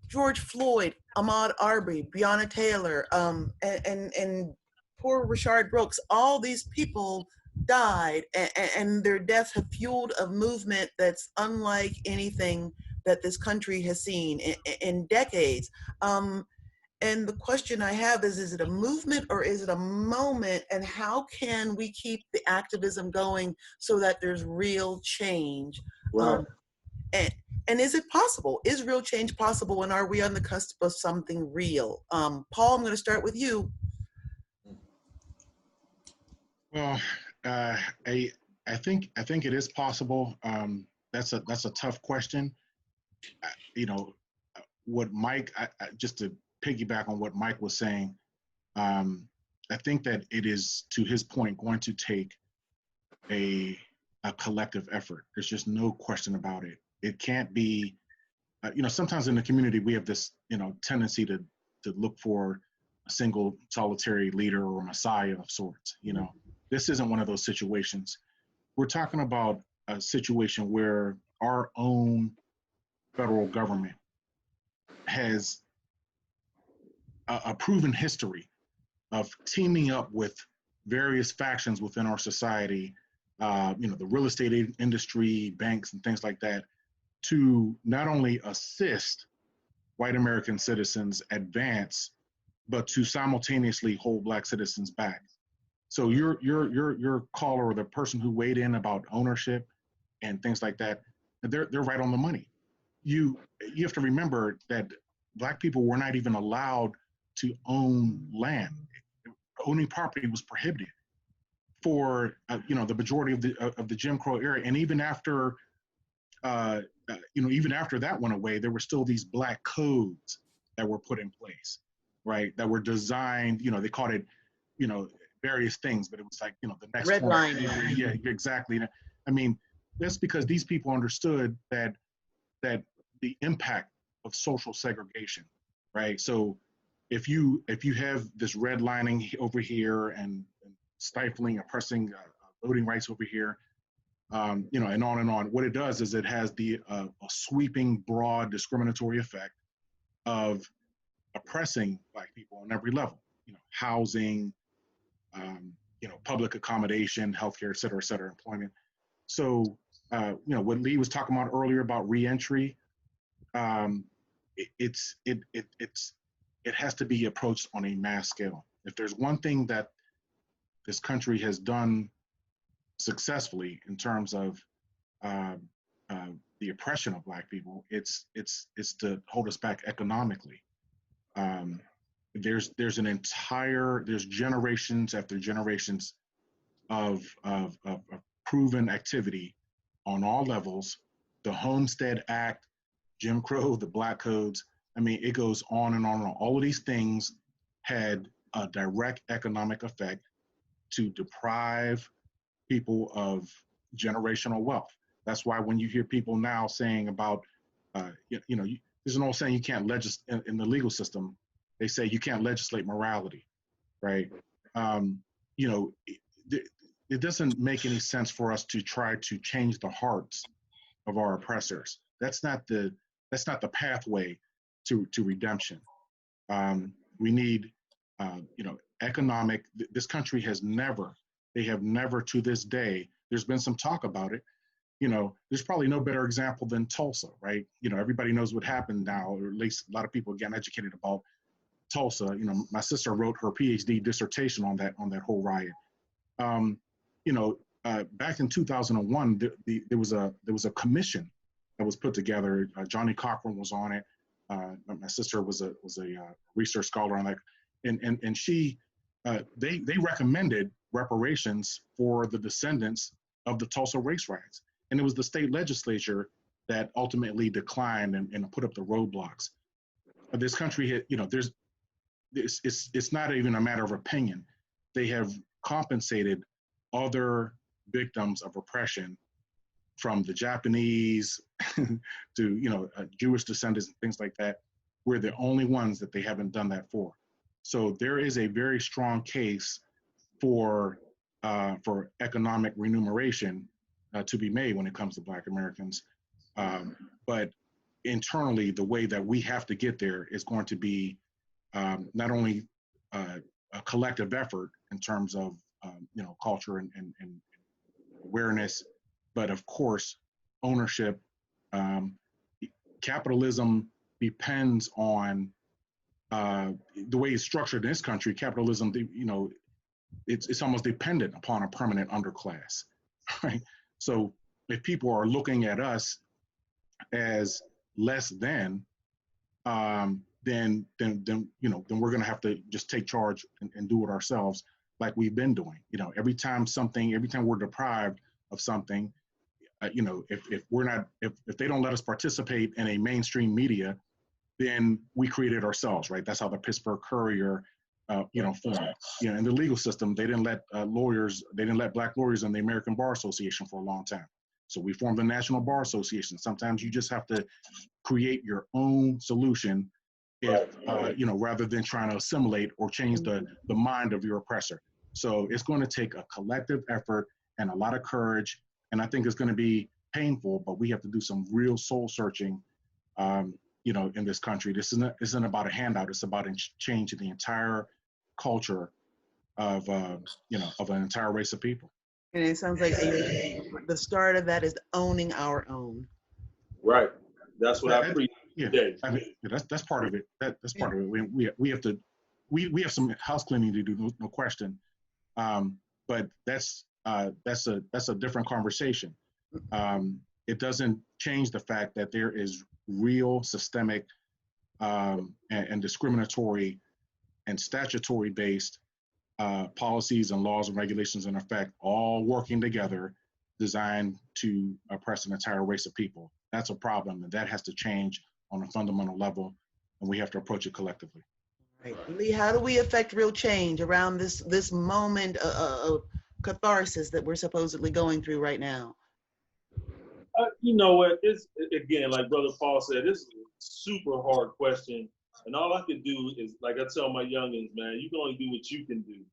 George Floyd, Ahmaud Arbery, Breonna Taylor, and poor Rayshard Brooks, all these people died, and their deaths have fueled a movement that's unlike anything that this country has seen in decades. And the question I have is it a movement or is it a moment? And how can we keep the activism going so that there's real change? Right. And is it possible? Is real change possible? And are we on the cusp of something real? Paul, I'm going to start with you. Well, I think it is possible. that's a tough question. You know, what Mike, just to piggyback on what Mike was saying, I think that it is, to his point, going to take a collective effort. There's just no question about it. It can't be, you know, sometimes in the community we have this, you know, tendency to look for a single solitary leader or messiah of sorts. You know, this isn't one of those situations. We're talking about a situation where our own federal government has a proven history of teaming up with various factions within our society, you know, the real estate industry, banks, and things like that, to not only assist white American citizens advance, but to simultaneously hold Black citizens back. So your caller, or the person who weighed in about ownership and things like that, they're right on the money. You have to remember that Black people were not even allowed to own land. Owning property was prohibited for you know, the majority of the Jim Crow era, and even after you know, even after that went away, there were still these Black codes that were put in place, right? That were designed, you know, they called it, you know, various things, but it was like, you know, the next redlining. Yeah, exactly. I mean, that's because these people understood that the impact of social segregation, right? So if you have this redlining over here and stifling, oppressing voting rights over here, you know, and on, what it does is it has the a sweeping, broad, discriminatory effect of oppressing Black people on every level. You know, housing, you know, public accommodation, healthcare, et cetera, employment. So, you know, what Lee was talking about earlier about reentry, it has to be approached on a mass scale. If there's one thing that this country has done successfully in terms of the oppression of Black people, it's to hold us back economically. There's generations after generations of proven activity on all levels. The Homestead Act, Jim Crow, the Black codes. I mean, it goes on and on and on. All of these things had a direct economic effect to deprive people of generational wealth. That's why when you hear people now saying about, you know, there's an old saying, you can't legislate in the legal system. They say you can't legislate morality, right? You know, it doesn't make any sense for us to try to change the hearts of our oppressors. That's not the pathway to redemption. We need, you know, economic. This country has never. They have never, to this day. There's been some talk about it. You know, there's probably no better example than Tulsa, right? You know, everybody knows what happened now, or at least a lot of people get educated about Tulsa. You know, my sister wrote her PhD dissertation on that whole riot. You know, back in 2001, there was a commission that was put together. Johnny Cochran was on it. My sister was a research scholar on that, and she they recommended reparations for the descendants of the Tulsa race riots, and it was the state legislature that ultimately declined and put up the roadblocks. This country, you know, it's not even a matter of opinion. They have compensated other victims of oppression, from the Japanese to, you know, Jewish descendants and things like that. We're the only ones that they haven't done that for. So there is a very strong case for economic remuneration to be made when it comes to Black Americans. But internally, the way that we have to get there is going to be not only a collective effort in terms of you know, culture and awareness, but of course, ownership. Capitalism depends on the way it's structured in this country. Capitalism, you know, it's almost dependent upon a permanent underclass, right? So if people are looking at us as less than, then you know, then we're going to have to just take charge and do it ourselves, like we've been doing. You know, every time we're deprived of something, you know, if we're not, if they don't let us participate in a mainstream media, then we create it ourselves, right? That's how the Pittsburgh Courier, you know, formed. You know, in the legal system, they didn't let lawyers, they didn't let Black lawyers in the American Bar Association for a long time. So we formed the National Bar Association. Sometimes you just have to create your own solution, if you know, rather than trying to assimilate or change the mind of your oppressor. So it's going to take a collective effort and a lot of courage, and I think it's going to be painful, but we have to do some real soul searching, you know, in this country. This isn't about a handout. It's about changing the entire culture of, you know, of an entire race of people. And it sounds like the start of that is owning our own. Right. That's what I preach Yeah, today. I mean, that's part of it. That's part of it. We have to, we have some house cleaning to do, no question. But that's a different conversation. It doesn't change the fact that there is real systemic and discriminatory and statutory based policies and laws and regulations in effect, all working together, designed to oppress an entire race of people. That's a problem, and that has to change on a fundamental level, and we have to approach it collectively. Right. Lee, how do we affect real change around this moment of catharsis that we're supposedly going through right now? You know what? It's, again, like Brother Paul said, this is a super hard question. And all I can do is, like I tell my youngins, man, you can only do what you can do.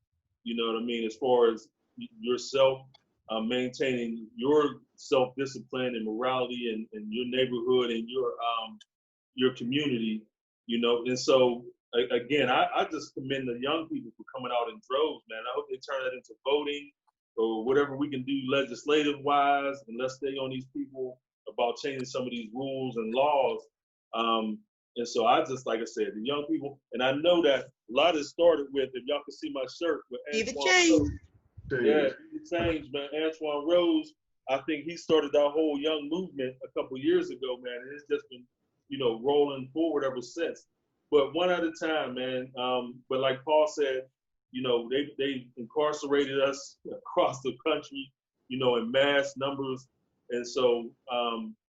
You know what I mean? As far as yourself, maintaining your self-discipline and morality in your neighborhood and your community, you know. And so, again, I just commend the young people for coming out in droves, man. I hope they turn that into voting or whatever we can do legislative-wise, and let's stay on these people about changing some of these rules and laws. And so I just, like I said, the young people, and I know that a lot of it started with, if y'all can see my shirt, with Be the Antoine change. Rose. Yeah, be the change, man. Antoine Rose, I think he started that whole young movement a couple of years ago, man, and it's just been, you know, rolling forward ever since. But one at a time, man. But like Paul said, you know, they incarcerated us across the country, you know, in mass numbers. And so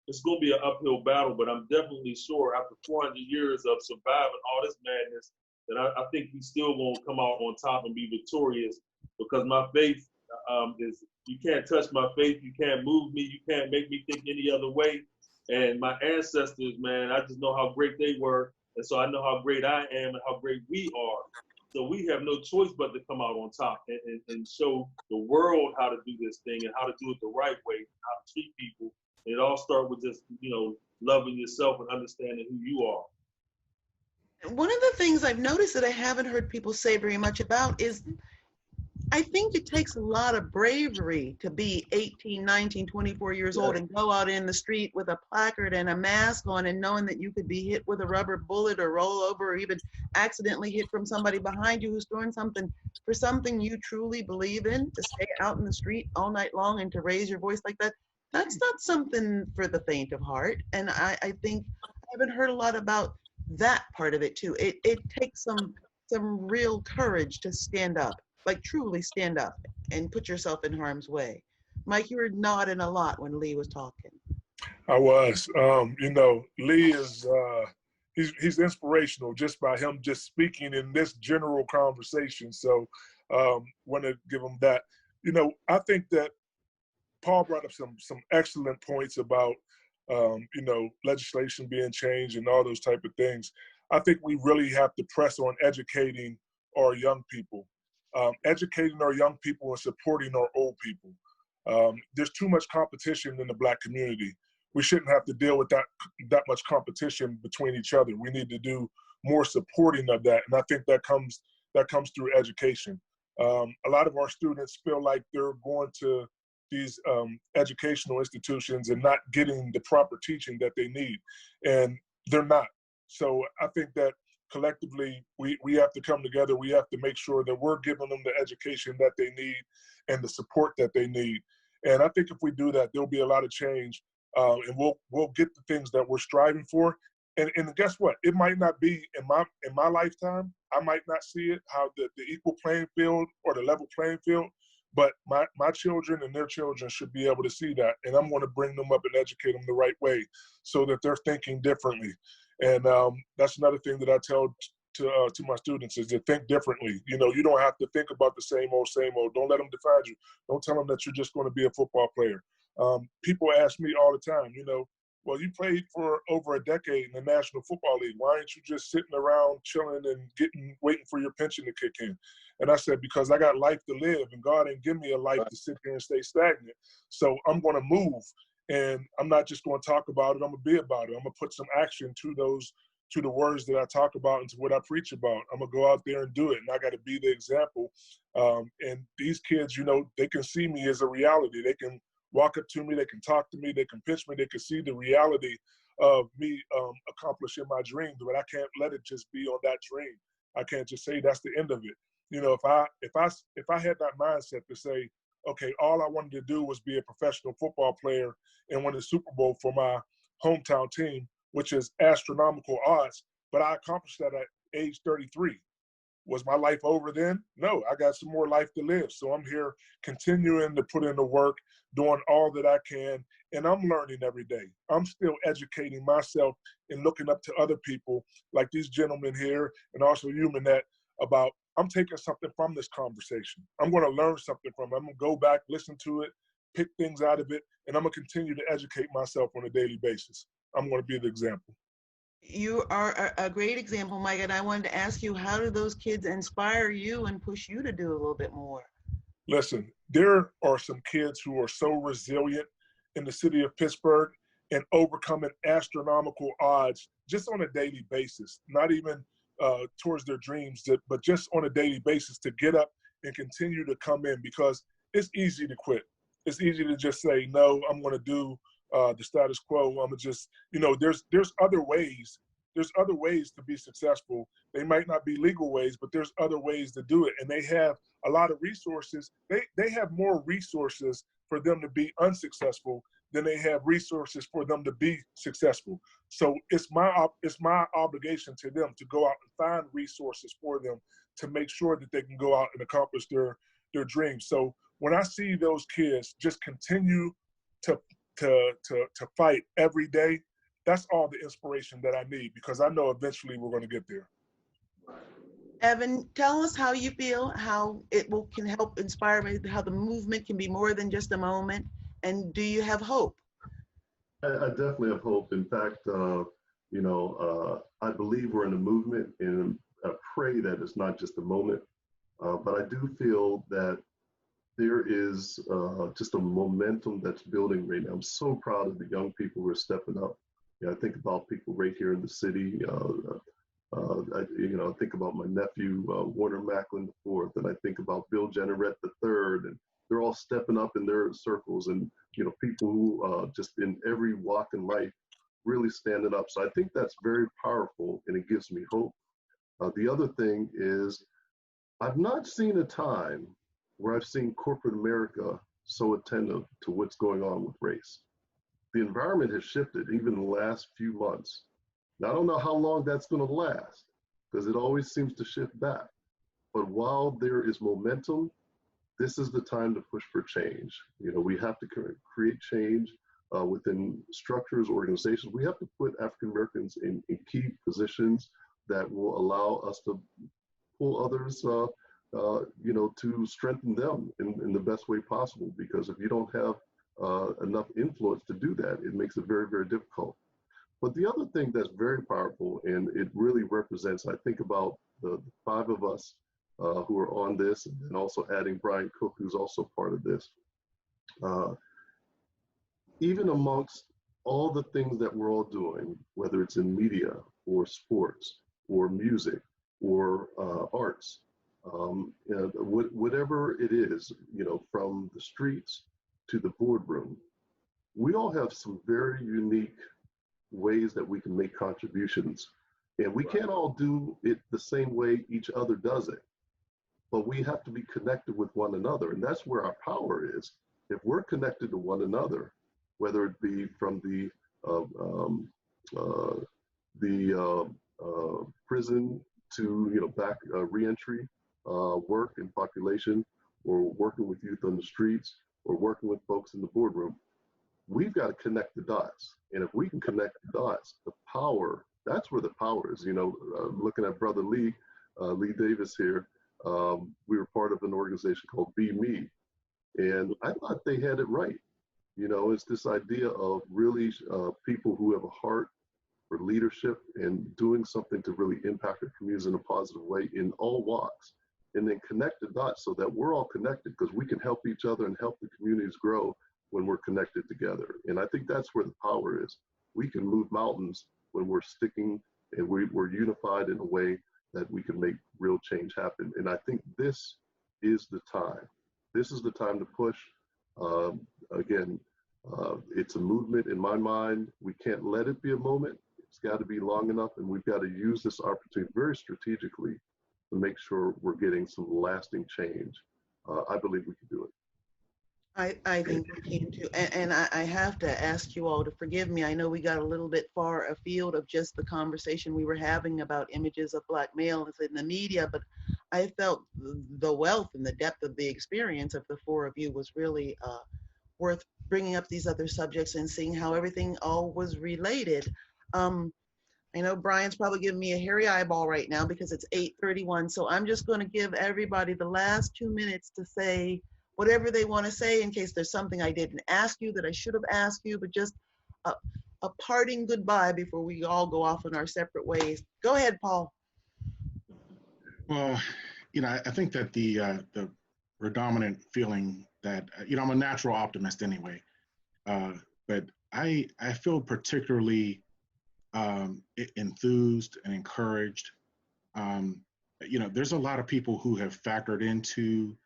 it's going to be an uphill battle, but I'm definitely sure after 400 years of surviving all this madness, that I think we still going to come out on top and be victorious, because my faith is, you can't touch my faith, you can't move me, you can't make me think any other way. And my ancestors, man, I just know how great they were. And so I know how great I am and how great we are. So we have no choice but to come out on top and show the world how to do this thing and how to do it the right way, how to treat people. And it all starts with just, you know, loving yourself and understanding who you are. One of the things I've noticed that I haven't heard people say very much about is, I think it takes a lot of bravery to be 18, 19, 24 years old and go out in the street with a placard and a mask on, and knowing that you could be hit with a rubber bullet or roll over or even accidentally hit from somebody behind you who's throwing something for something you truly believe in, to stay out in the street all night long and to raise your voice like that. That's not something for the faint of heart. And I think I haven't heard a lot about that part of it too. It takes some real courage to stand up. Like truly stand up and put yourself in harm's way. Mike, you were nodding a lot when Lee was talking. I was. You know, Lee is he's inspirational just by him just speaking in this general conversation. So want to give him that. You know, I think that Paul brought up some excellent points about you know, legislation being changed and all those type of things. I think we really have to press on educating our young people. Educating our young people and supporting our old people. There's too much competition in the Black community. We shouldn't have to deal with that much competition between each other. We need to do more supporting of that, and I think that comes through education. A lot of our students feel like they're going to these educational institutions and not getting the proper teaching that they need, and they're not. So I think that collectively, we have to come together. We have to make sure that we're giving them the education that they need and the support that they need. And I think if we do that, there'll be a lot of change, and we'll get the things that we're striving for. And guess what? It might not be in my lifetime. I might not see it, how the equal playing field or the level playing field, But my children and their children should be able to see that. And I'm going to bring them up and educate them the right way so that they're thinking differently. And that's another thing that I tell to my students is to think differently. You know, you don't have to think about the same old, same old. Don't let them define you. Don't tell them that you're just going to be a football player. People ask me all the time, you know, well, you played for over a decade in the National Football League. Why aren't you just sitting around chilling and waiting for your pension to kick in? And I said, because I got life to live, and God ain't give me a life to sit here and stay stagnant. So I'm going to move, and I'm not just going to talk about it. I'm going to be about it. I'm going to put some action to the words that I talk about and to what I preach about. I'm going to go out there and do it, and I got to be the example. And these kids, you know, they can see me as a reality. They can walk up to me, they can talk to me, they can pinch me, they can see the reality of me accomplishing my dream, but I can't let it just be on that dream. I can't just say that's the end of it. You know, if I had that mindset to say, okay, all I wanted to do was be a professional football player and win the Super Bowl for my hometown team, which is astronomical odds, but I accomplished that at age 33. Was my life over then? No, I got some more life to live. So I'm here continuing to put in the work, doing all that I can, and I'm learning every day. I'm still educating myself and looking up to other people like these gentlemen here and also you, Manette, about I'm taking something from this conversation. I'm going to learn something from it. I'm going to go back, listen to it, pick things out of it, and I'm going to continue to educate myself on a daily basis. I'm going to be the example. You are a great example, Mike, and I wanted to ask you, how do those kids inspire you and push you to do a little bit more? Listen, there are some kids who are so resilient in the city of Pittsburgh and overcoming astronomical odds just on a daily basis, not even towards their dreams, but just on a daily basis to get up and continue to come in, because it's easy to quit. It's easy to just say, no, I'm going to do the status quo. I'm gonna just, you know, there's other ways. There's other ways to be successful. They might not be legal ways, but there's other ways to do it. And they have a lot of resources. They have more resources for them to be unsuccessful than they have resources for them to be successful. So it's my obligation to them to go out and find resources for them to make sure that they can go out and accomplish their dreams. So when I see those kids just continue to fight every day, that's all the inspiration that I need, because I know eventually we're going to get there. Evan, tell us how you feel, how it can help inspire me, how the movement can be more than just a moment, and do you have hope? I definitely have hope. In fact, I believe we're in a movement, and I pray that it's not just a moment, but I do feel that there is just a momentum that's building right now. I'm so proud of the young people who are stepping up. I think about people right here in the city. I think about my nephew, Warner Macklin IV, and I think about Bill Jenneret III, and they're all stepping up in their circles, and, people who just in every walk in life really standing up. So I think that's very powerful, and it gives me hope. The other thing is, I've not seen a time where I've seen corporate America so attentive to what's going on with race. The environment has shifted even in the last few months. Now, I don't know how long that's going to last, because it always seems to shift back. But while there is momentum, this is the time to push for change. We have to create change within structures, organizations. We have to put African Americans in key positions that will allow us to pull others to strengthen them in the best way possible. Because if you don't have enough influence to do that, it makes it very, very difficult. But the other thing that's very powerful, and it really represents, I think about the five of us who are on this, and also adding Brian Cook, who's also part of this. Even amongst all the things that we're all doing, whether it's in media or sports or music or arts, whatever it is, from the streets to the boardroom, we all have some very unique ways that we can make contributions. And we can't all do it the same way each other does it, but we have to be connected with one another. And that's where our power is. If we're connected to one another, whether it be from the prison to back reentry work and population, or working with youth on the streets, or working with folks in the boardroom. We've got to connect the dots. And if we can connect the dots, the power, that's where the power is. You know, looking at Brother Lee, Lee Davis here, we were part of an organization called Be Me. And I thought they had it right. You know, it's this idea of really people who have a heart for leadership and doing something to really impact our communities in a positive way in all walks. And then connect the dots so that we're all connected, because we can help each other and help the communities grow when we're connected together. And I think that's where the power is. We can move mountains when we're sticking and we're unified in a way that we can make real change happen. And I think this is the time. This is the time to push. Again, it's a movement in my mind. We can't let it be a moment. It's got to be long enough, and we've got to use this opportunity very strategically to make sure we're getting some lasting change. I believe we can do it. I think we can too. And I have to ask you all to forgive me. I know we got a little bit far afield of just the conversation we were having about images of Black males in the media, but I felt the wealth and the depth of the experience of the four of you was really worth bringing up these other subjects and seeing how everything all was related. I know Brian's probably giving me a hairy eyeball right now because it's 8:31. So I'm just going to give everybody the last 2 minutes to say whatever they want to say, in case there's something I didn't ask you that I should have asked you, but just a parting goodbye before we all go off in our separate ways. Go ahead, Paul. Well, you know, I think that the predominant feeling that, you know, I'm a natural optimist anyway, but I feel particularly enthused and encouraged. You know, there's a lot of people who have factored into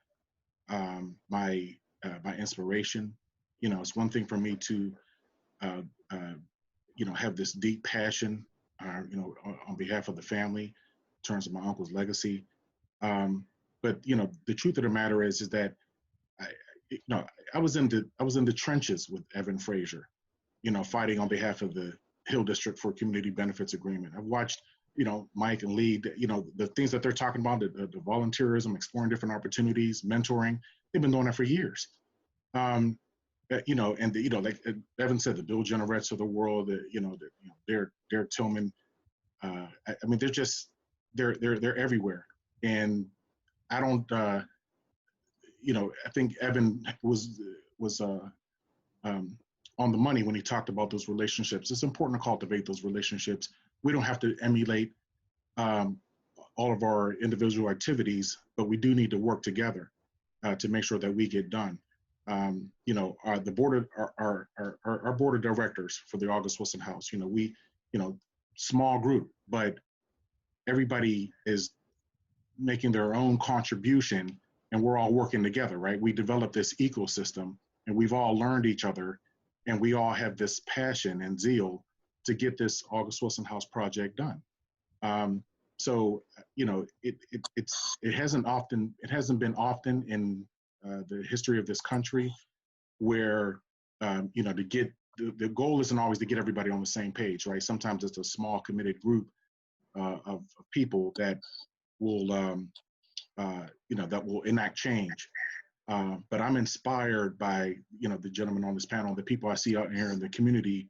my inspiration. You know, it's one thing for me to you know, have this deep passion, you know, on behalf of the family in terms of my uncle's legacy. But you know, the truth of the matter is that you know, I was in the trenches with Evan Frazier, you know, fighting on behalf of the Hill District for Community Benefits Agreement. I've watched, you know, Mike and Lee, you know, the things that they're talking about, the volunteerism, exploring different opportunities, mentoring. They've been doing that for years. You know, and you know, like Evan said, the Bill Jenneretts of the world, you know, Derek Tillman. I mean, they're just they're everywhere, and I don't. You know, I think Evan was on the money when he talked about those relationships. It's important to cultivate those relationships. We don't have to emulate all of our individual activities, but we do need to work together to make sure that we get done. You know, the board of our board of directors for the August Wilson House, you know, we, you know, small group, but everybody is making their own contribution and we're all working together, right? We developed this ecosystem and we've all learned each other and we all have this passion and zeal to get this August Wilson House project done. So, you know, it hasn't been often in the history of this country where, you know, to get, the goal isn't always to get everybody on the same page, right? Sometimes it's a small committed group of people that will, you know, that will enact change. But I'm inspired by, you know, the gentlemen on this panel, the people I see out here in the community,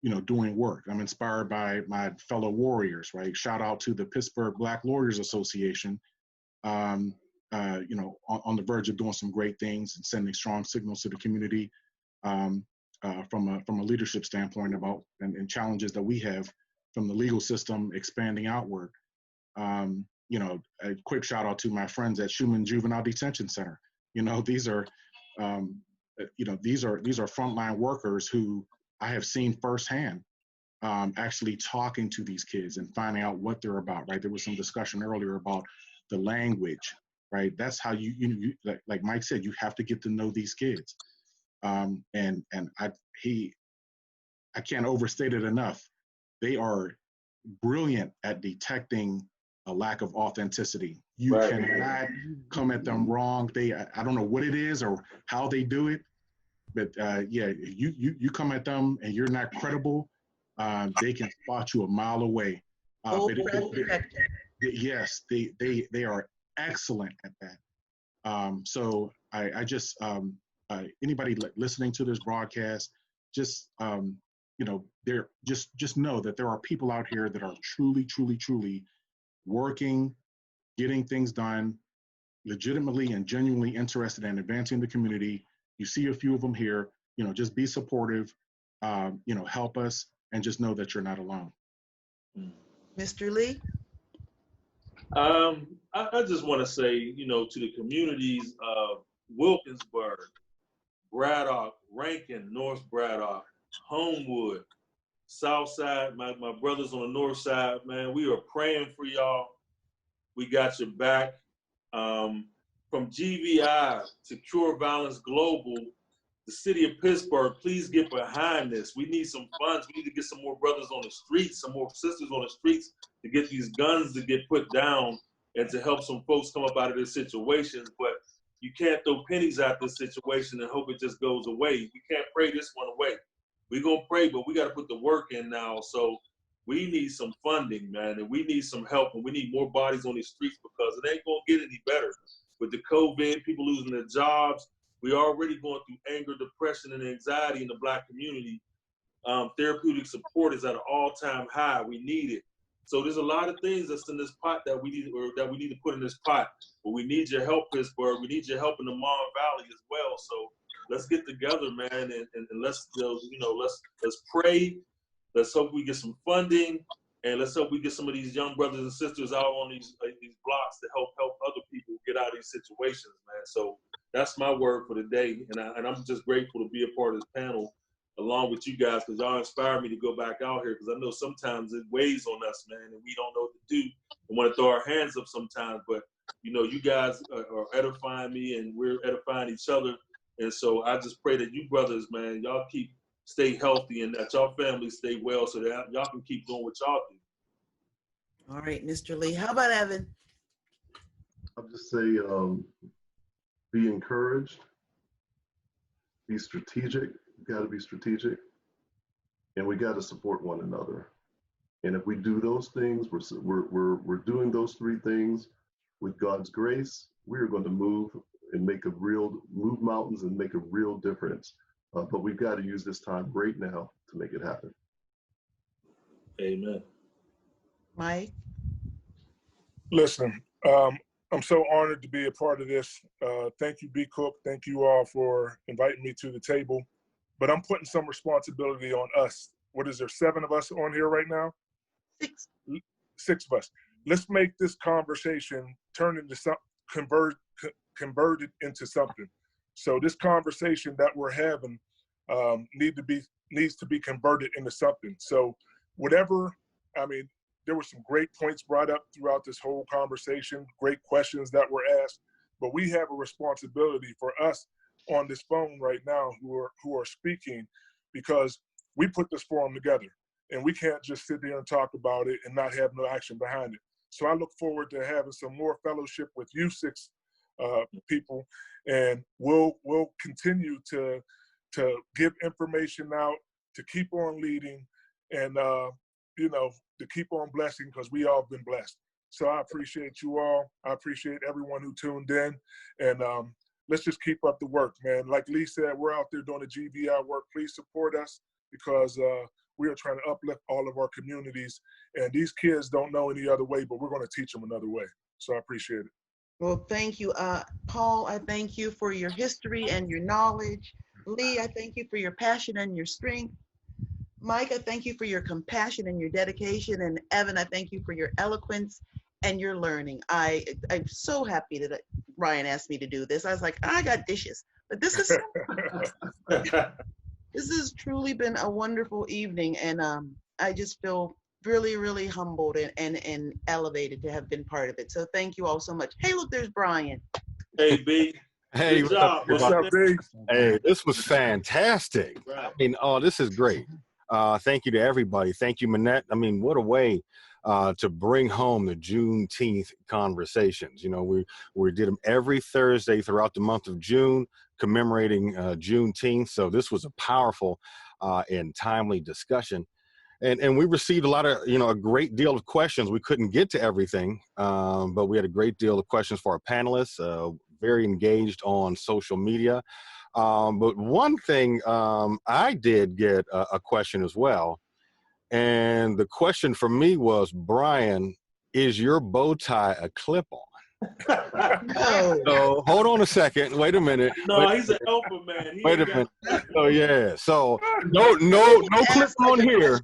you know, doing work. I'm inspired by my fellow warriors, right? Shout out to the Pittsburgh Black Lawyers Association, you know, on the verge of doing some great things and sending strong signals to the community from a leadership standpoint about and challenges that we have from the legal system expanding outward. You know, a quick shout out to my friends at Schumann Juvenile Detention Center. You know, these are, you know, these are frontline workers who I have seen firsthand actually talking to these kids and finding out what they're about, right? There was some discussion earlier about the language, right? That's how you like Mike said, you have to get to know these kids. And I can't overstate it enough. They are brilliant at detecting a lack of authenticity. You cannot come at them wrong. I don't know what it is or how they do it, but yeah, you come at them and you're not credible, they can spot you a mile away. Yes, they are excellent at that. So I just, anybody listening to this broadcast, just, just know that there are people out here that are truly working, getting things done, legitimately and genuinely interested in advancing the community. You see a few of them here, just be supportive, help us, and just know that you're not alone. Mr. Lee? I just want to say, to the communities of Wilkinsburg, Braddock, Rankin, North Braddock, Homewood, South Side, my brothers on the North Side, man, we are praying for y'all. We got your back. From GVI to Cure Violence Global, the city of Pittsburgh, please get behind this. We need some funds. We need to get some more brothers on the streets, some more sisters on the streets to get these guns to get put down and to help some folks come up out of their situations. But you can't throw pennies at this situation and hope it just goes away. We can't pray this one away. We're going to pray, but we got to put the work in now. So we need some funding, man, and we need some help, and we need more bodies on these streets because it ain't going to get any better. With the COVID, people losing their jobs, we already going through anger, depression, and anxiety in the Black community. Therapeutic support is at an all-time high. We need it. So there's a lot of things that's in this pot that we need, or that we need to put in this pot. But we need your help, Pittsburgh. We need your help in the Mon Valley as well. So let's get together, man, and let's let's pray. Let's hope we get some funding, and let's hope we get some of these young brothers and sisters out on these blocks to help other people get out of these situations, man. So that's my word for the day, and I'm just grateful to be a part of this panel along with you guys, because y'all inspire me to go back out here, because I know sometimes it weighs on us, man, and we don't know what to do and want to throw our hands up sometimes. But you guys are edifying me, and we're edifying each other, and so I just pray that you brothers, man, y'all stay healthy, and that y'all families stay well, so that y'all can keep doing what y'all do. All right, Mr. Lee. How about Evan? I'll just say, be encouraged, be strategic. You got to be strategic, and we got to support one another. And if we do those things, we're doing those three things with God's grace. We are going to move mountains and make a real difference. But we've got to use this time right now to make it happen. Amen. Mike? Listen, I'm so honored to be a part of this. Thank you, B. Cook. Thank you all for inviting me to the table. But I'm putting some responsibility on us. What is there, 7 of us on here right now? 6. 6 of us. Let's make this conversation turn into something, converted into something. So this conversation that we're having needs to be converted into something. So there were some great points brought up throughout this whole conversation, great questions that were asked, but we have a responsibility for us on this phone right now who are speaking, because we put this forum together, and we can't just sit there and talk about it and not have no action behind it. So I look forward to having some more fellowship with you 6 people, and we'll continue to give information out, to keep on leading, and to keep on blessing, because we all been blessed. So I appreciate you all. I appreciate everyone who tuned in, and let's just keep up the work, man. Like Lee said, we're out there doing the GVI work. Please support us, because we are trying to uplift all of our communities, and these kids don't know any other way, but we're going to teach them another way. So I appreciate it. Well, thank you. Paul, I thank you for your history and your knowledge. Lee, I thank you for your passion and your strength. Mike, I thank you for your compassion and your dedication. And Evan, I thank you for your eloquence and your learning. I'm so happy that Ryan asked me to do this. I was like, I got dishes, but this is this has truly been a wonderful evening, and I just feel really, really humbled and elevated to have been part of it. So thank you all so much. Hey, look, there's Brian. Hey, B. Hey, Good job. What's up, B? Hey, this was fantastic. Right. I mean, this is great. Thank you to everybody. Thank you, Manette. I mean, what a way to bring home the Juneteenth conversations. We did them every Thursday throughout the month of June, commemorating Juneteenth. So this was a powerful and timely discussion. And we received a lot of, a great deal of questions. We couldn't get to everything, but we had a great deal of questions for our panelists, very engaged on social media. But one thing, I did get a question as well. And the question for me was, Brian, is your bow tie a clip-on? No. So hold on a second. Wait a minute. No, he's an alpha man. Wait a minute. Oh yeah. So no clip on here.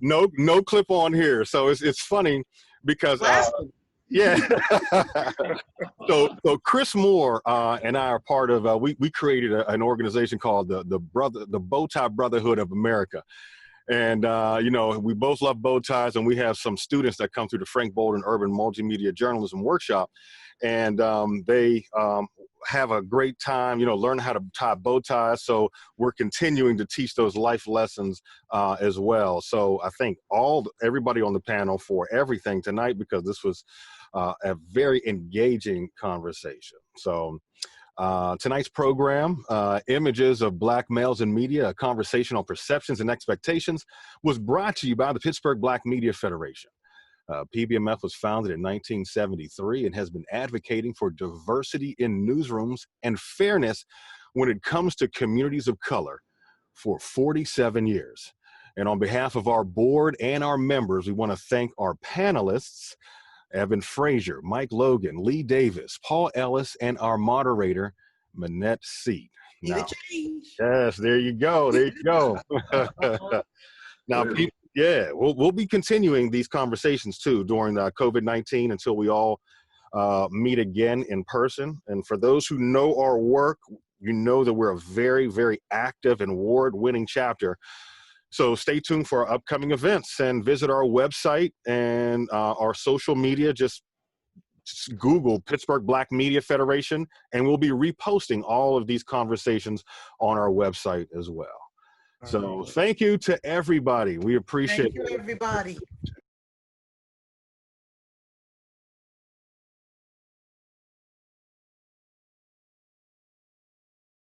No clip on here. So it's funny because yeah. So Chris Moore and I are part of we created an organization called the Bow Tie Brotherhood of America. And, you know, we both love bow ties, and we have some students that come through the Frank Bolden Urban Multimedia Journalism Workshop. And they have a great time, you know, learning how to tie bow ties. So we're continuing to teach those life lessons as well. So I thank everybody on the panel for everything tonight, because this was a very engaging conversation. So tonight's program, Images of Black Males in Media, a conversation on perceptions and expectations, was brought to you by the Pittsburgh Black Media Federation. PBMF was founded in 1973 and has been advocating for diversity in newsrooms and fairness when it comes to communities of color for 47 years. And on behalf of our board and our members, we want to thank our panelists, Evan Frazier, Mike Logan, Lee Davis, Paul Ellis, and our moderator, Manette Seat. Now, yes, there you go. There you go. Now, people, yeah, we'll be continuing these conversations too during COVID-19 until we all meet again in person. And for those who know our work, you know that we're a very, very active and award-winning chapter. So stay tuned for our upcoming events and visit our website and our social media. Just Google Pittsburgh Black Media Federation, and we'll be reposting all of these conversations on our website as well. So thank you to everybody. We appreciate it. Thank you, everybody.